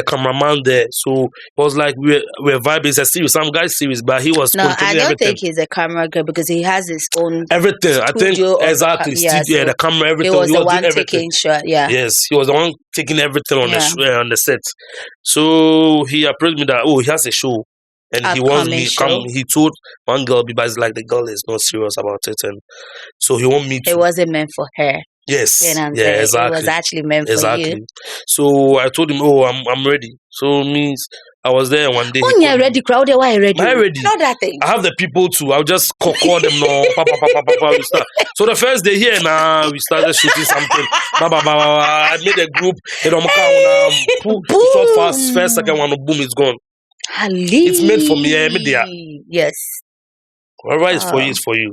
cameraman there. So it was like we were vibing. It's a series. Some guy's series, but he was.
No, I don't think he's a camera guy because he has his own
everything. I think exactly. Studio, the camera, everything.
He was the one taking shot. Yeah.
Yes, he was the one taking everything on the set. So he approached me that he has a show. And he wants me come. He told one girl, but it's like the girl is not serious about it, and so he want me to.
It wasn't meant for her.
Yes.
Exactly. It was actually meant for you.
So I told him, I'm ready. So means I was there one day.
When you're ready, crowd, why are you ready?
I'm ready.
Not that thing.
I have the people too. I'll just call them now. We start. So the first day here now, we started shooting something. I made a group. Short fast, first, second one, boom, it's gone. It's made for me.
Yes.
Whatever is for you is for you.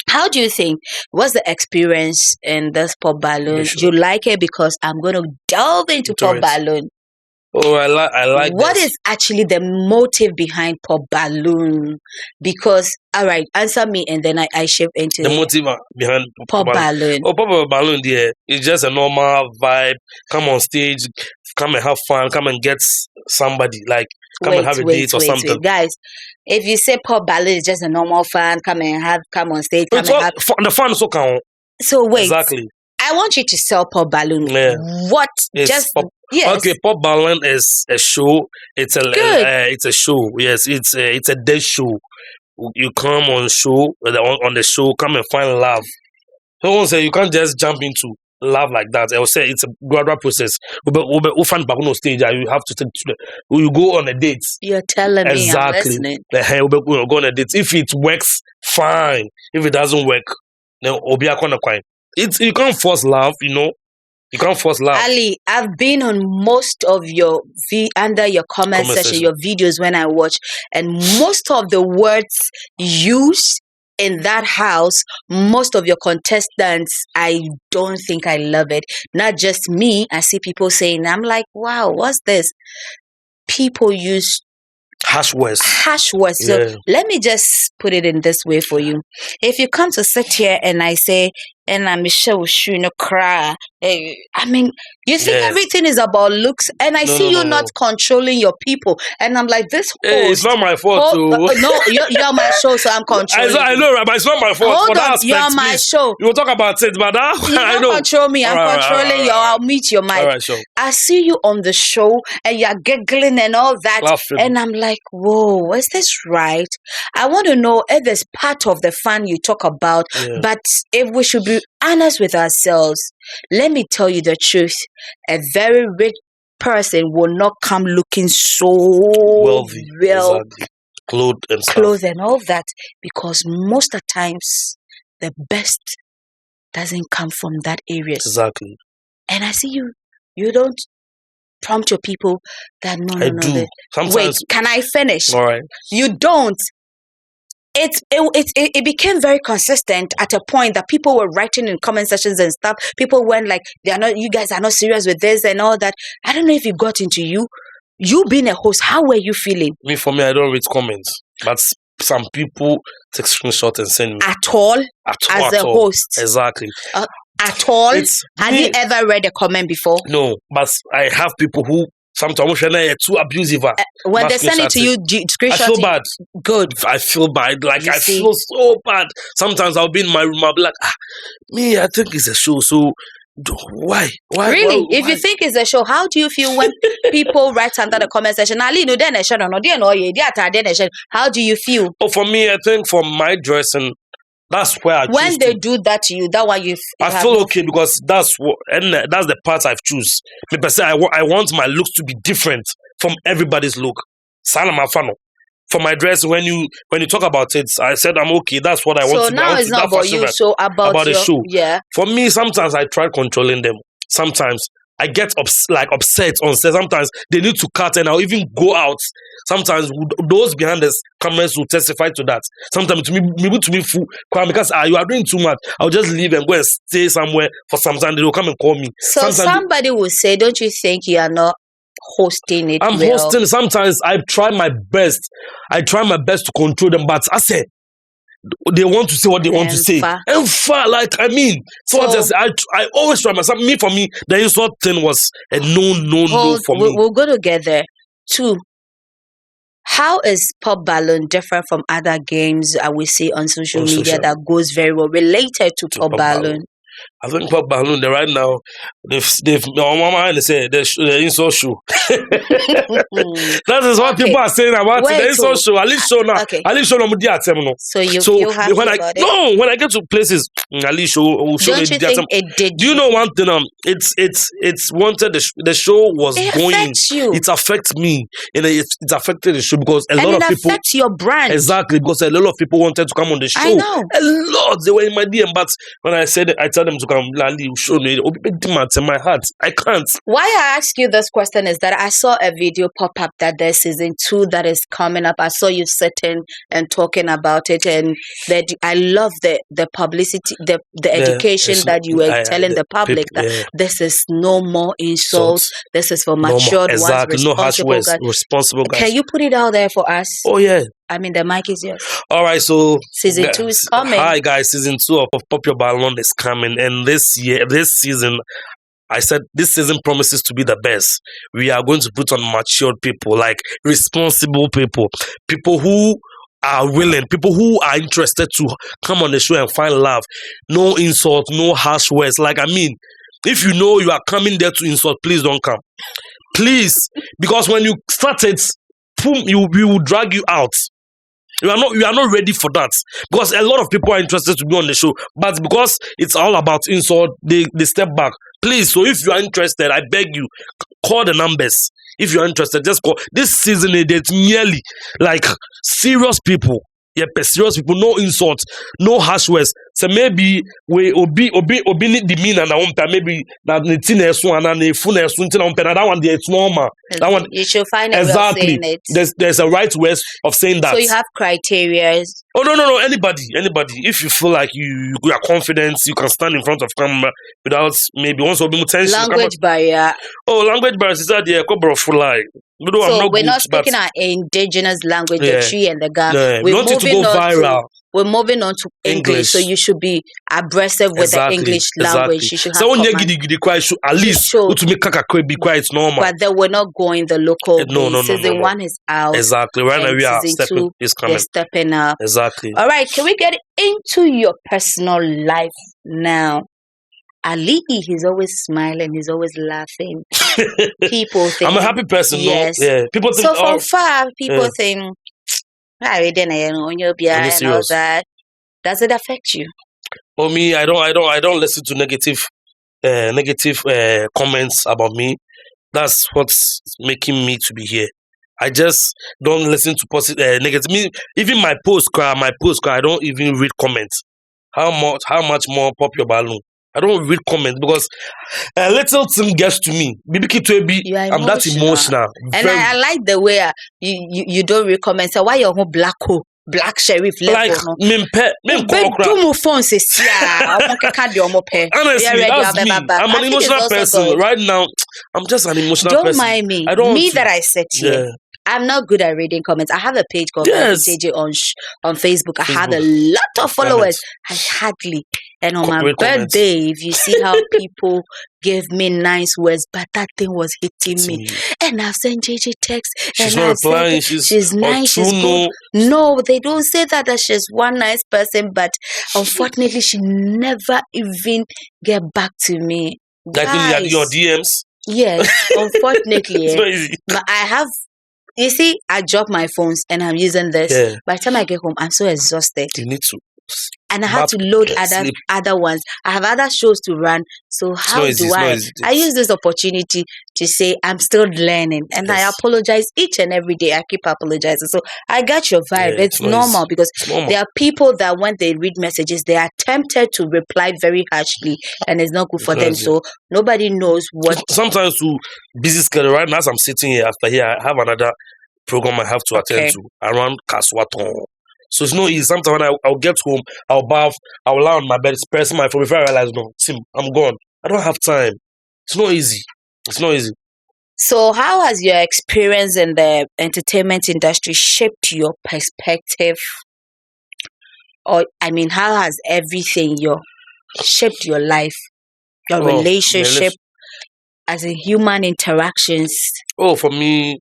How do you think? What's the experience in this pop balloon? Do you like it? Because I'm going to delve into pop balloon.
Oh, I like.
What is actually the motive behind pop balloon? Because all right, answer me, and then I shift into
the motive behind
pop balloon.
Oh, pop balloon, yeah, it's just a normal vibe. Come on stage, come and have fun, come and get somebody, like come and have a date or something.
Guys, if you say pop balloon is just a normal fun, come on stage,
the fun so count.
So wait,
exactly.
I want you to sell pop balloon.
Yeah.
What? Yes.
Okay, pop balloon is a show. It's a show. Yes, it's a day show. You come on show on the show, come and find love. Someone say you can't just jump into love like that. I will say it's a gradual process. We find back on stage. You have to take you go on a date.
You're telling me I'm listening.
We'll go on a date. If it works, fine. If it doesn't work, then obia kona kwine. You can't force love, you can't force love.
Ali, I've been on most of your under your comment section, your videos when I watch, and most of the words used in that house, most of your contestants, I don't think I love it. Not just me, I see people saying, I'm like, wow, what's this? People use
harsh words.
So let me just put it in this way for you. If you come to sit here and I say, and I'm Michelle Shuno cry. I mean, you think everything is about looks, and I see you not controlling your people, and I'm like, this host,
it's not my fault.
No, you're my show, so I'm controlling.
I know, right, but it's not my fault.
Hold on, you're my show.
You will talk about it, but
you don't control me. I'm controlling you. I'll meet your mic.
Right, sure.
I see you on the show, and you're giggling and all that, and I'm like, whoa, is this right? I want to know if there's part of the fun you talk about, but if we should be honest with ourselves, let me tell you the truth. A very rich person will not come looking so
wealthy,
clothes and all that, because most of the times the best doesn't come from that area.
Exactly.
And I see you don't prompt your people that no.
Sometimes,
wait, can I finish?
All right.
You don't. It became very consistent at a point that people were writing in comment sections and stuff. People went like, you guys are not serious with this and all that. I don't know if it got into you. You being a host, how were you feeling?
For me, I don't read comments, but some people take screenshot and send me.
At all? As a host?
Exactly.
At all? Have you ever read a comment before?
No, but I have people who sometimes too abusive.
When they send it to you, screenshot.
I feel bad.
Good.
I feel bad. Like I feel so bad. Sometimes I'll be in my room. I'll be like, me, I think it's a show. So why?
Really?
Why?
If you think it's a show, how do you feel when people write under the comment section? How do you feel?
Oh, for me, I think for my dressing, that's where
when they do that to you, that one
I feel okay because that's the part I've choose. I want my looks to be different from everybody's look. For my dress, when you talk about it, I said I'm okay. That's what I want.
So now it's not about you. So about
the show.
Yeah.
For me, sometimes I try controlling them. sometimes I get upset on set. Sometimes they need to cut and I'll even go out. Sometimes those behind the cameras will testify to that. Sometimes to me fool because you are doing too much. I'll just leave and go and stay somewhere for some time. They will come and call me.
So somebody will say, don't you think you are not hosting it?
I'm hosting. Sometimes I try my best. To control them, but I say they want to say what they want to say. And far, like I mean, so I always try myself. For me, the insult thing was a no for me.
We'll go together. 2. How is Pop Balloon different from other games we see on social media that goes very well related to Pop Balloon?
I think Pop Balloon, right now, they've on my mind, they say the insult show. That is what people are saying about it. The insult show. At least show now. At least show now.
So you have
when I get to places, at least show.
Don't you think it did?
Do you know one thing? It's wanted. The show was going.
Affects you.
It affects me, and it affected the show because a lot of people.
It affects your brand.
Exactly, because a lot of people wanted to come on the show.
I know.
A lot. They were in my DM, but when I said it, I tell them to come. Lali, show me. In my heart, I can't.
Why I ask you this question is that I saw a video pop up that there's season 2 that is coming up. I saw you sitting and talking about it, and that I love the publicity, the education that you were telling the public that this is no more insults. This is for matured ones, responsible guys. Can you put it out there for us?
Oh yeah.
I mean, the mic is yours.
All right, so
season 2 is coming.
Hi guys, season 2 of Pop Your Balloon is coming, and this season, I said this season promises to be the best. We are going to put on matured people, like responsible people who are willing, people who are interested to come on the show and find love. No insult, no harsh words. Like I mean, if you know you are coming there to insult, please don't come, please, because when you started, we will drag you out. You are not ready for that because a lot of people are interested to be on the show, but because it's all about insult, they step back. Please, so if you are interested, I beg you, call the numbers. If you are interested, just call. This season, it's merely like serious people. Yeah, serious people, no insult, no harsh words. So maybe we obi need the mean and I want maybe that the thing is one and the phone is something on that one it's normal. That one
you should find a
exactly.
Way of saying it.
There's a right way of saying that.
So you have criteria.
Oh no, anybody. If you feel like you are confident, you can stand in front of camera without maybe once or be tension.
Language barrier.
Oh, language barrier is that the couple of fly.
So we're not speaking our indigenous language, the tree and the guy.
Yeah. We want it to go viral.
We're moving on to English, so you should be abrasive with the English language. You should have
so at least to make kakakwe be quiet normal.
But then we're not going the local.
No.
Season 1 is out.
Exactly. Right now we are stepping.
They're stepping up.
Exactly.
All right. Can we get into your personal life now? Ali, he's always smiling. He's always laughing. People think
I'm a happy person.
Yes.
No? Yeah. People think.
So from far, people think. On your behind and all that. Does it affect you?
For me, I don't listen to negative comments about me. That's what's making me to be here. I just don't listen to positive negative. Me, even my post card, I don't even read comments. How much more Pop Your Balloon? I don't read comments because a little thing gets to me. I'm that emotional.
And I like the way you don't read comments. So why you're black sheriff level?
Like honestly, that's me. I'm an emotional person. Right now, I'm just an emotional person.
Don't mind me. That I said here. I'm not good at reading comments. I have a page called JJ on Facebook. I have a lot of followers. I hardly. And on my birthday, if you see how people gave me nice words, but that thing was hitting me. And I've sent JJ text.
She's not replying. She's
nice. She's good. No, they don't say that she's one nice person, but unfortunately, she never even get back to me.
Like in your DMs?
Yes, unfortunately.
It's not easy.
But I have. You see, I drop my phones and I'm using this. Yeah. By the time I get home, I'm so exhausted.
You need to.
And I had to load other ones. I have other shows to run. So how do I? I use this opportunity to say I'm still learning, and I apologize each and every day. I keep apologizing. So I got your vibe. It's normal because there are people that when they read messages, they are tempted to reply very harshly, and it's not good for them. So nobody knows what.
Sometimes to busy schedule. Right now, as I'm sitting here, after here, I have another program I have to attend to around Kaswaton. So it's no easy. Sometimes when I'll get home, I'll bath, I'll lie on my bed, press my phone before I realize, no, Tim, I'm gone. I don't have time. It's not easy. It's not easy.
So how has your experience in the entertainment industry shaped your perspective? Or, I mean, how has everything shaped your life, your relationship, as in human interactions?
Oh, for me,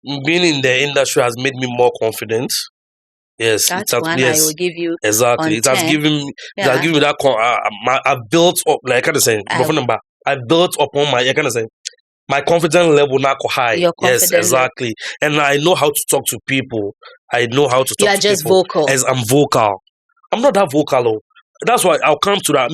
being in the industry has made me more confident. Yes,
that's one I will give you.
Exactly, it has given me that. I've built up, like I kind of saying, I built upon my, I kind of saying, my confidence level now high. Yes, exactly, and I know how to talk to people. I know how to talk.
You are just vocal.
As I'm vocal. I'm not that vocal though. That's why I'll come to that.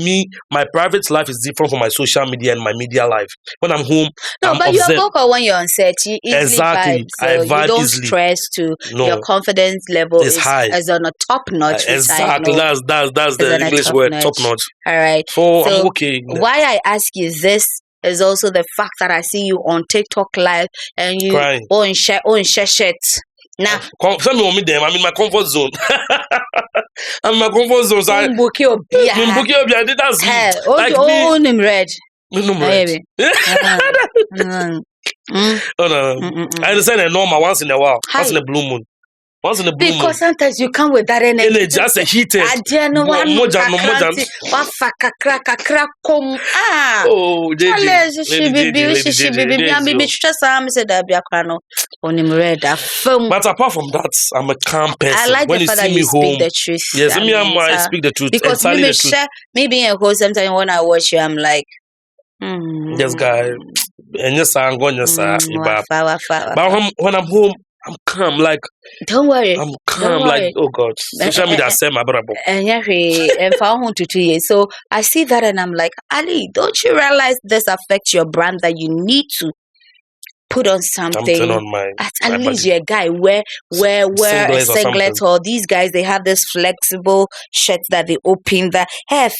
My private life is different from my social media and my media life. When I'm home,
but you're vocal when you're on set. You easily
exactly.
vibe, so I vibe you don't easily. Stress to your confidence level is high. Is on a top notch.
Exactly. That's the English word, top notch.
All right.
So I'm okay.
Why I ask you this is also the fact that I see you on TikTok live and you own share shit. Now,
tell me what them. I'm in my comfort zone. I'm in my comfort zone. So
that's
like
me. Red.
I understand a normal once in a while. Once in a blue moon.
Because sometimes you come with that energy.
Just a heated.
Oh,
but apart from that, I'm a calm person.
I like
when
the fact that you speak the truth.
Yes, I speak the truth.
Because me being a host, sometimes when I watch you, I'm like,
this guy, and yes, I'm going but when I'm home, I'm calm, like
don't worry.
I'm calm, like oh God. Social media say my brother.
And for 2 years. So I see that and I'm like, Ali, don't you realize this affects your brand that you need to put on something? At least you're a guy wear a singlet or these guys they have this flexible shirts that they open that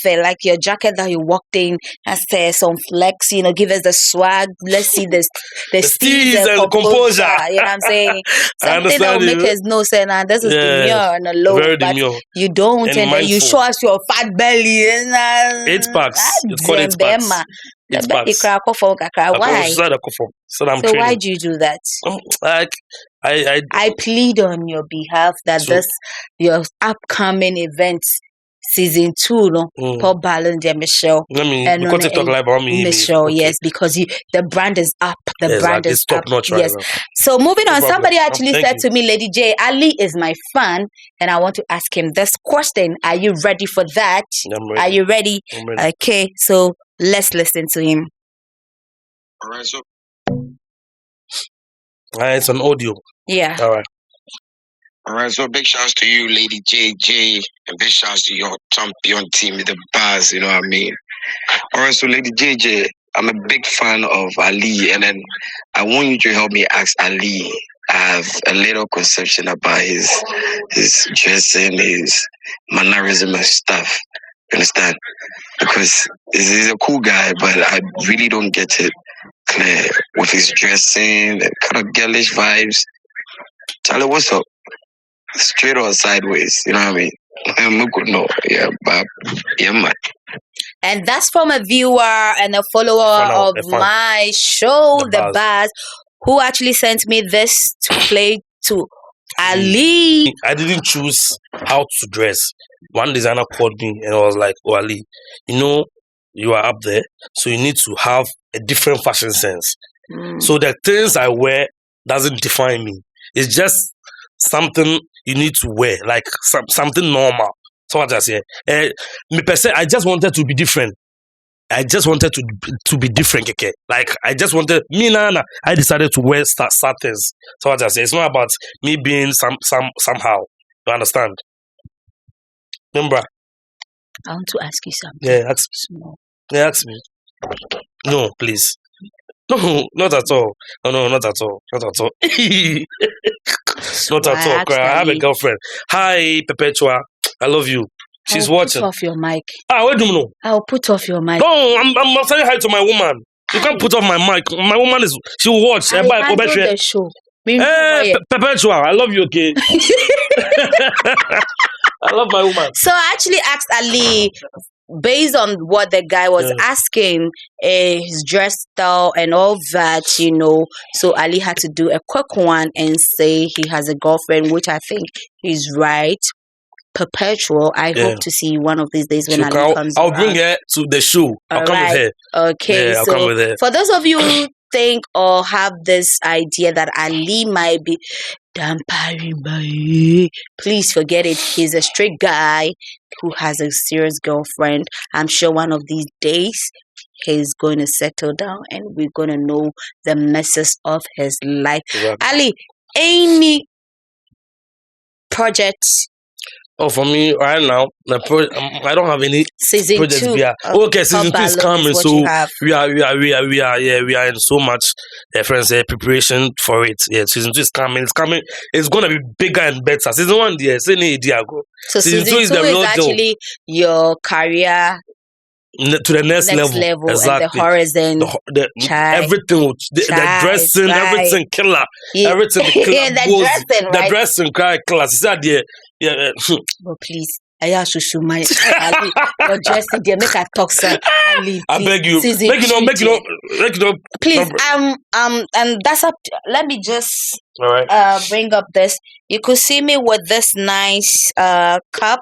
feel like your jacket that you walked in and say some flex, give us the swag. Let's see the steez and composure. You know what I'm saying? Something that will make us know say now this is demure and a low, but you don't and then you show us your fat belly and
8 packs. It's called 8 packs.
Why?
So
why do you do that?
Like
I plead on your behalf that your upcoming events season 2, Paul Ballon Michelle. Michelle, yes, because the brand is up. The brand is
top notch right now.
So moving on, somebody actually said to me, Lady J, Ali is my fan, and I want to ask him this question. Are you ready for that?
I'm ready.
Are you ready?
I'm ready.
Okay, so let's listen to him.
All right, so it's an audio.
Yeah.
All right.
All right, so big shouts to you, Lady JJ, and big shouts to your champion team, the Bars, you know what I mean? All right, so Lady JJ, I'm a big fan of Ali, and then I want you to help me ask Ali. I have a little conception about his dressing, his mannerism and stuff. You understand? Because he's a cool guy, but I really don't get it clear with his dressing and kind of girlish vibes. Charlie, what's up? Straight or sideways, you know what I mean? Man.
And that's from a viewer and a follower of my show, The Bars, who actually sent me this to play to Ali.
I didn't choose how to dress. One designer called me and I was like, oh Ali, you are up there, so you need to have a different fashion sense. So the things I wear doesn't define me. It's just something you need to wear, like something normal. So what I say, me per se, I just wanted to be different. I just wanted to be different, okay? Like I just wanted I decided to wear certain things. So what I say, it's not about me being somehow. You understand? Remember?
I want to ask you something.
Yeah, ask me. Yeah, ask me. No, please. No, not at all. No, not at all. Not at all. Not at all. I have a girlfriend. Hi, Perpetua. I love you. She's watching.
Put off your mic.
What do you know?
I'll put off your mic.
No, I'm saying hi to my woman. You can't put off my mic. My woman she will watch.
I handle the show.
Perpetua, I love you, okay? I love my woman.
So I actually asked Ali, based on what the guy was asking, his dress style and all that, so Ali had to do a quick one and say he has a girlfriend, which I think is right. Perpetual. I hope to see you one of these days when Ali comes
I'll bring her to the show. I'll come with her.
Okay,
I'll come with her.
For those of you who think or have this idea that Ali might be please forget it. He's a straight guy who has a serious girlfriend. I'm sure one of these days he's going to settle down and we're going to know the messes of his life. Exactly. Ali, any projects?
Oh, for me right now, I don't have any
season
projects. Okay, season 2 is coming, so we are in so much preparation for it. Yeah, season 2 is coming. It's coming. It's gonna be bigger and better. Season 1, yes, any idea go.
So season 2 is the real actually your career
to the next level. Exactly.
And the horizon,
everything, the dressing, everything killer. Yeah. Everything the killer the dressing, killer. Is that the
But please, I have to show my your dressing there. Make a talk, sir.
I beg you. Make it up.
Please, and that's up. Let me just bring up this. You could see me with this nice cup.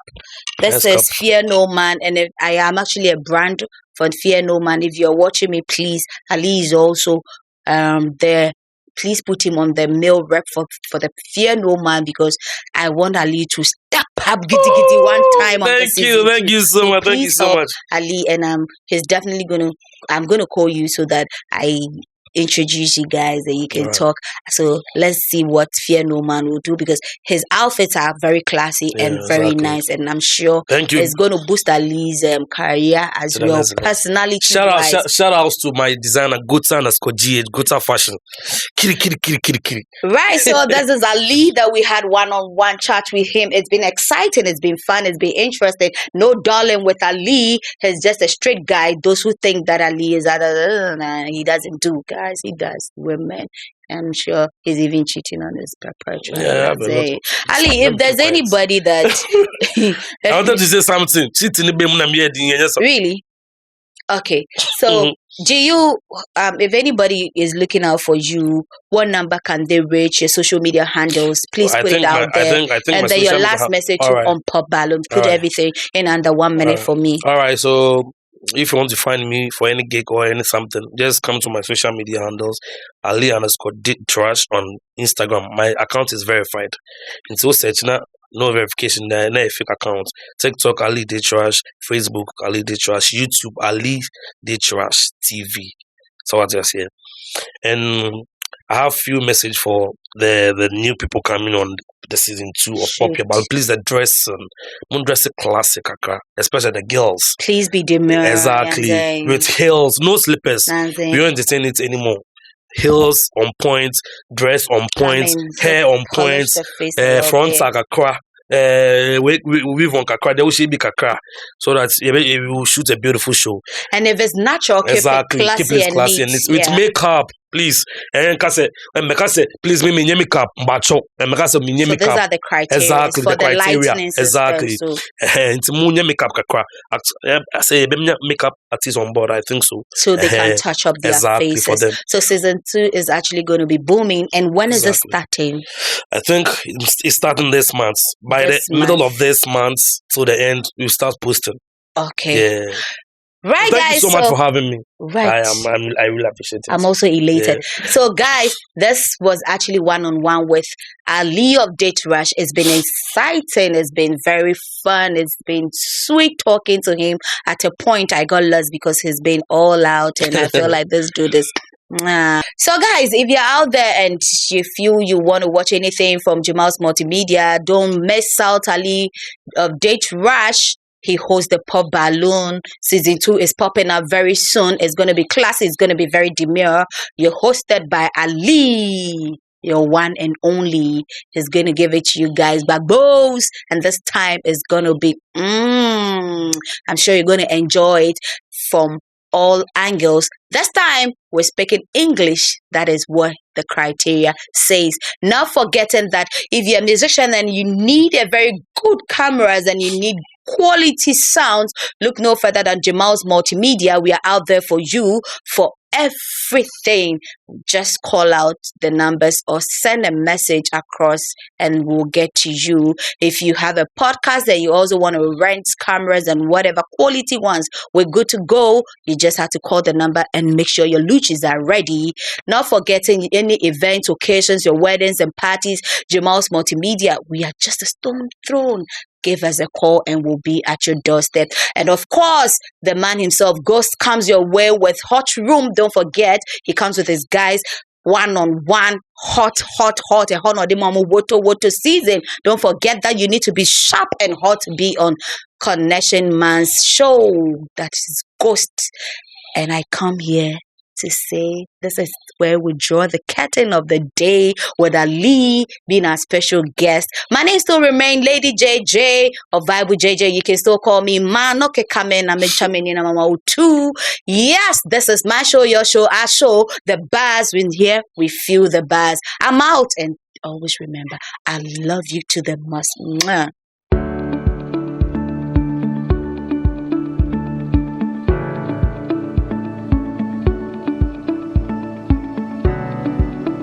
This is Fear No Man, and I am actually a brand for Fear No Man. If you're watching me, please, Ali is also there. Please put him on the male rep for the Fear No Man, because I want Ali to step up giddy one time.
Thank you so much. Thank you so much,
Ali. And he's definitely I'm gonna call you so that I introduce you guys and you can talk. So let's see what Fear No Man will do, because his outfits are very classy and very nice, and I'm sure it's going to boost Ali's career as well. Personality.
Shout outs to my designer Gota Fashion. Kiri.
Right, so this is Ali that we had one-on-one chat with him. It's been exciting, it's been fun, it's been interesting. No darling with Ali. He's just a straight guy. Those who think that Ali is he doesn't do, guys. He does women. I'm sure he's even cheating on his perpetual.
Yeah,
Ali, if there's anybody that
I wanted to say something.
Really? Okay. So do you if anybody is looking out for you, what number can they reach? Your social media handles, please put it out there. I think and then your last message on Pop Balloon. Put everything in under 1 minute for me.
All right, so if you want to find me for any gig or any something, just come to my social media handles. Ali_DateRush on Instagram. My account is verified. Until search no verification there, no fake account. TikTok Ali DateRush, Facebook Ali DateRush, YouTube Ali DateRush TV. So what I say. And I have few message for the new people coming on the season 2 of Pop Balloon. Please, the dress classic, especially the girls.
Please be demure.
Exactly. With heels, no slippers. We don't entertain it anymore. Heels on point, dress on point, hair on point, front kakra. We on kakra, they will be kakra, so that we will shoot a beautiful show.
And if it's natural, keep it classy and neat.
With makeup, please. And please me makeup, macho. And
so these are the criteria.
Exactly,
for
the criteria.
Exactly.
And makeup kakra. I say makeup artists on board. I think so.
So they can touch up their faces.
For them.
So season 2 is actually going to be booming. And when is it starting?
I think it's starting this month. By the middle of this month to the end, we start posting.
Okay.
Yeah.
Right,
Thank
guys.
you so much for having me.
Right.
I really appreciate it.
I'm also elated. Yeah. So, guys, this was actually one-on-one with Ali of DateRush. It's been exciting. It's been very fun. It's been sweet talking to him. At a point, I got lost because he's been all out, and I feel like this dude is So guys, if you're out there and you feel you want to watch anything from Gyemyles Multimedia, don't miss out Ali of DateRush. He hosts the Pop Balloon. Season 2 is popping up very soon. It's going to be classy. It's going to be very demure. You're hosted by Ali, your one and only. Is going to give it to you guys babos, and this time is going to be I'm sure you're going to enjoy it from all angles. This time we're speaking English. That is what the criteria says. Not forgetting that if you're a musician and you need a very good cameras and you need quality sounds, look no further than Gyemyles Multimedia. We are out there for you for everything. Just call out the numbers or send a message across and we'll get to you. If you have a podcast that you also want to rent cameras and whatever quality ones, we're good to go. You just have to call the number and make sure your luchis are ready. Not forgetting any events, occasions, your weddings and parties, Gyemyles Multimedia, we are just a stone thrown. Give us a call and we'll be at your doorstep. And of course, the man himself, Ghost, comes your way with Hot Room. Don't forget, he comes with his guys one-on-one, hot, a woto season. Don't forget that you need to be sharp and hot to be on Connection Man's show. That is Ghost. And I come here to say this is where we draw the curtain of the day with Ali being our special guest. My name still remains Lady JJ or Bible JJ. You can still call me Manoke Kamen. I'm in Chamini Mama too. Yes, this is my show, your show, our show. The bars in here, we feel the bars. I'm out, and always remember, I love you to the most. Mwah.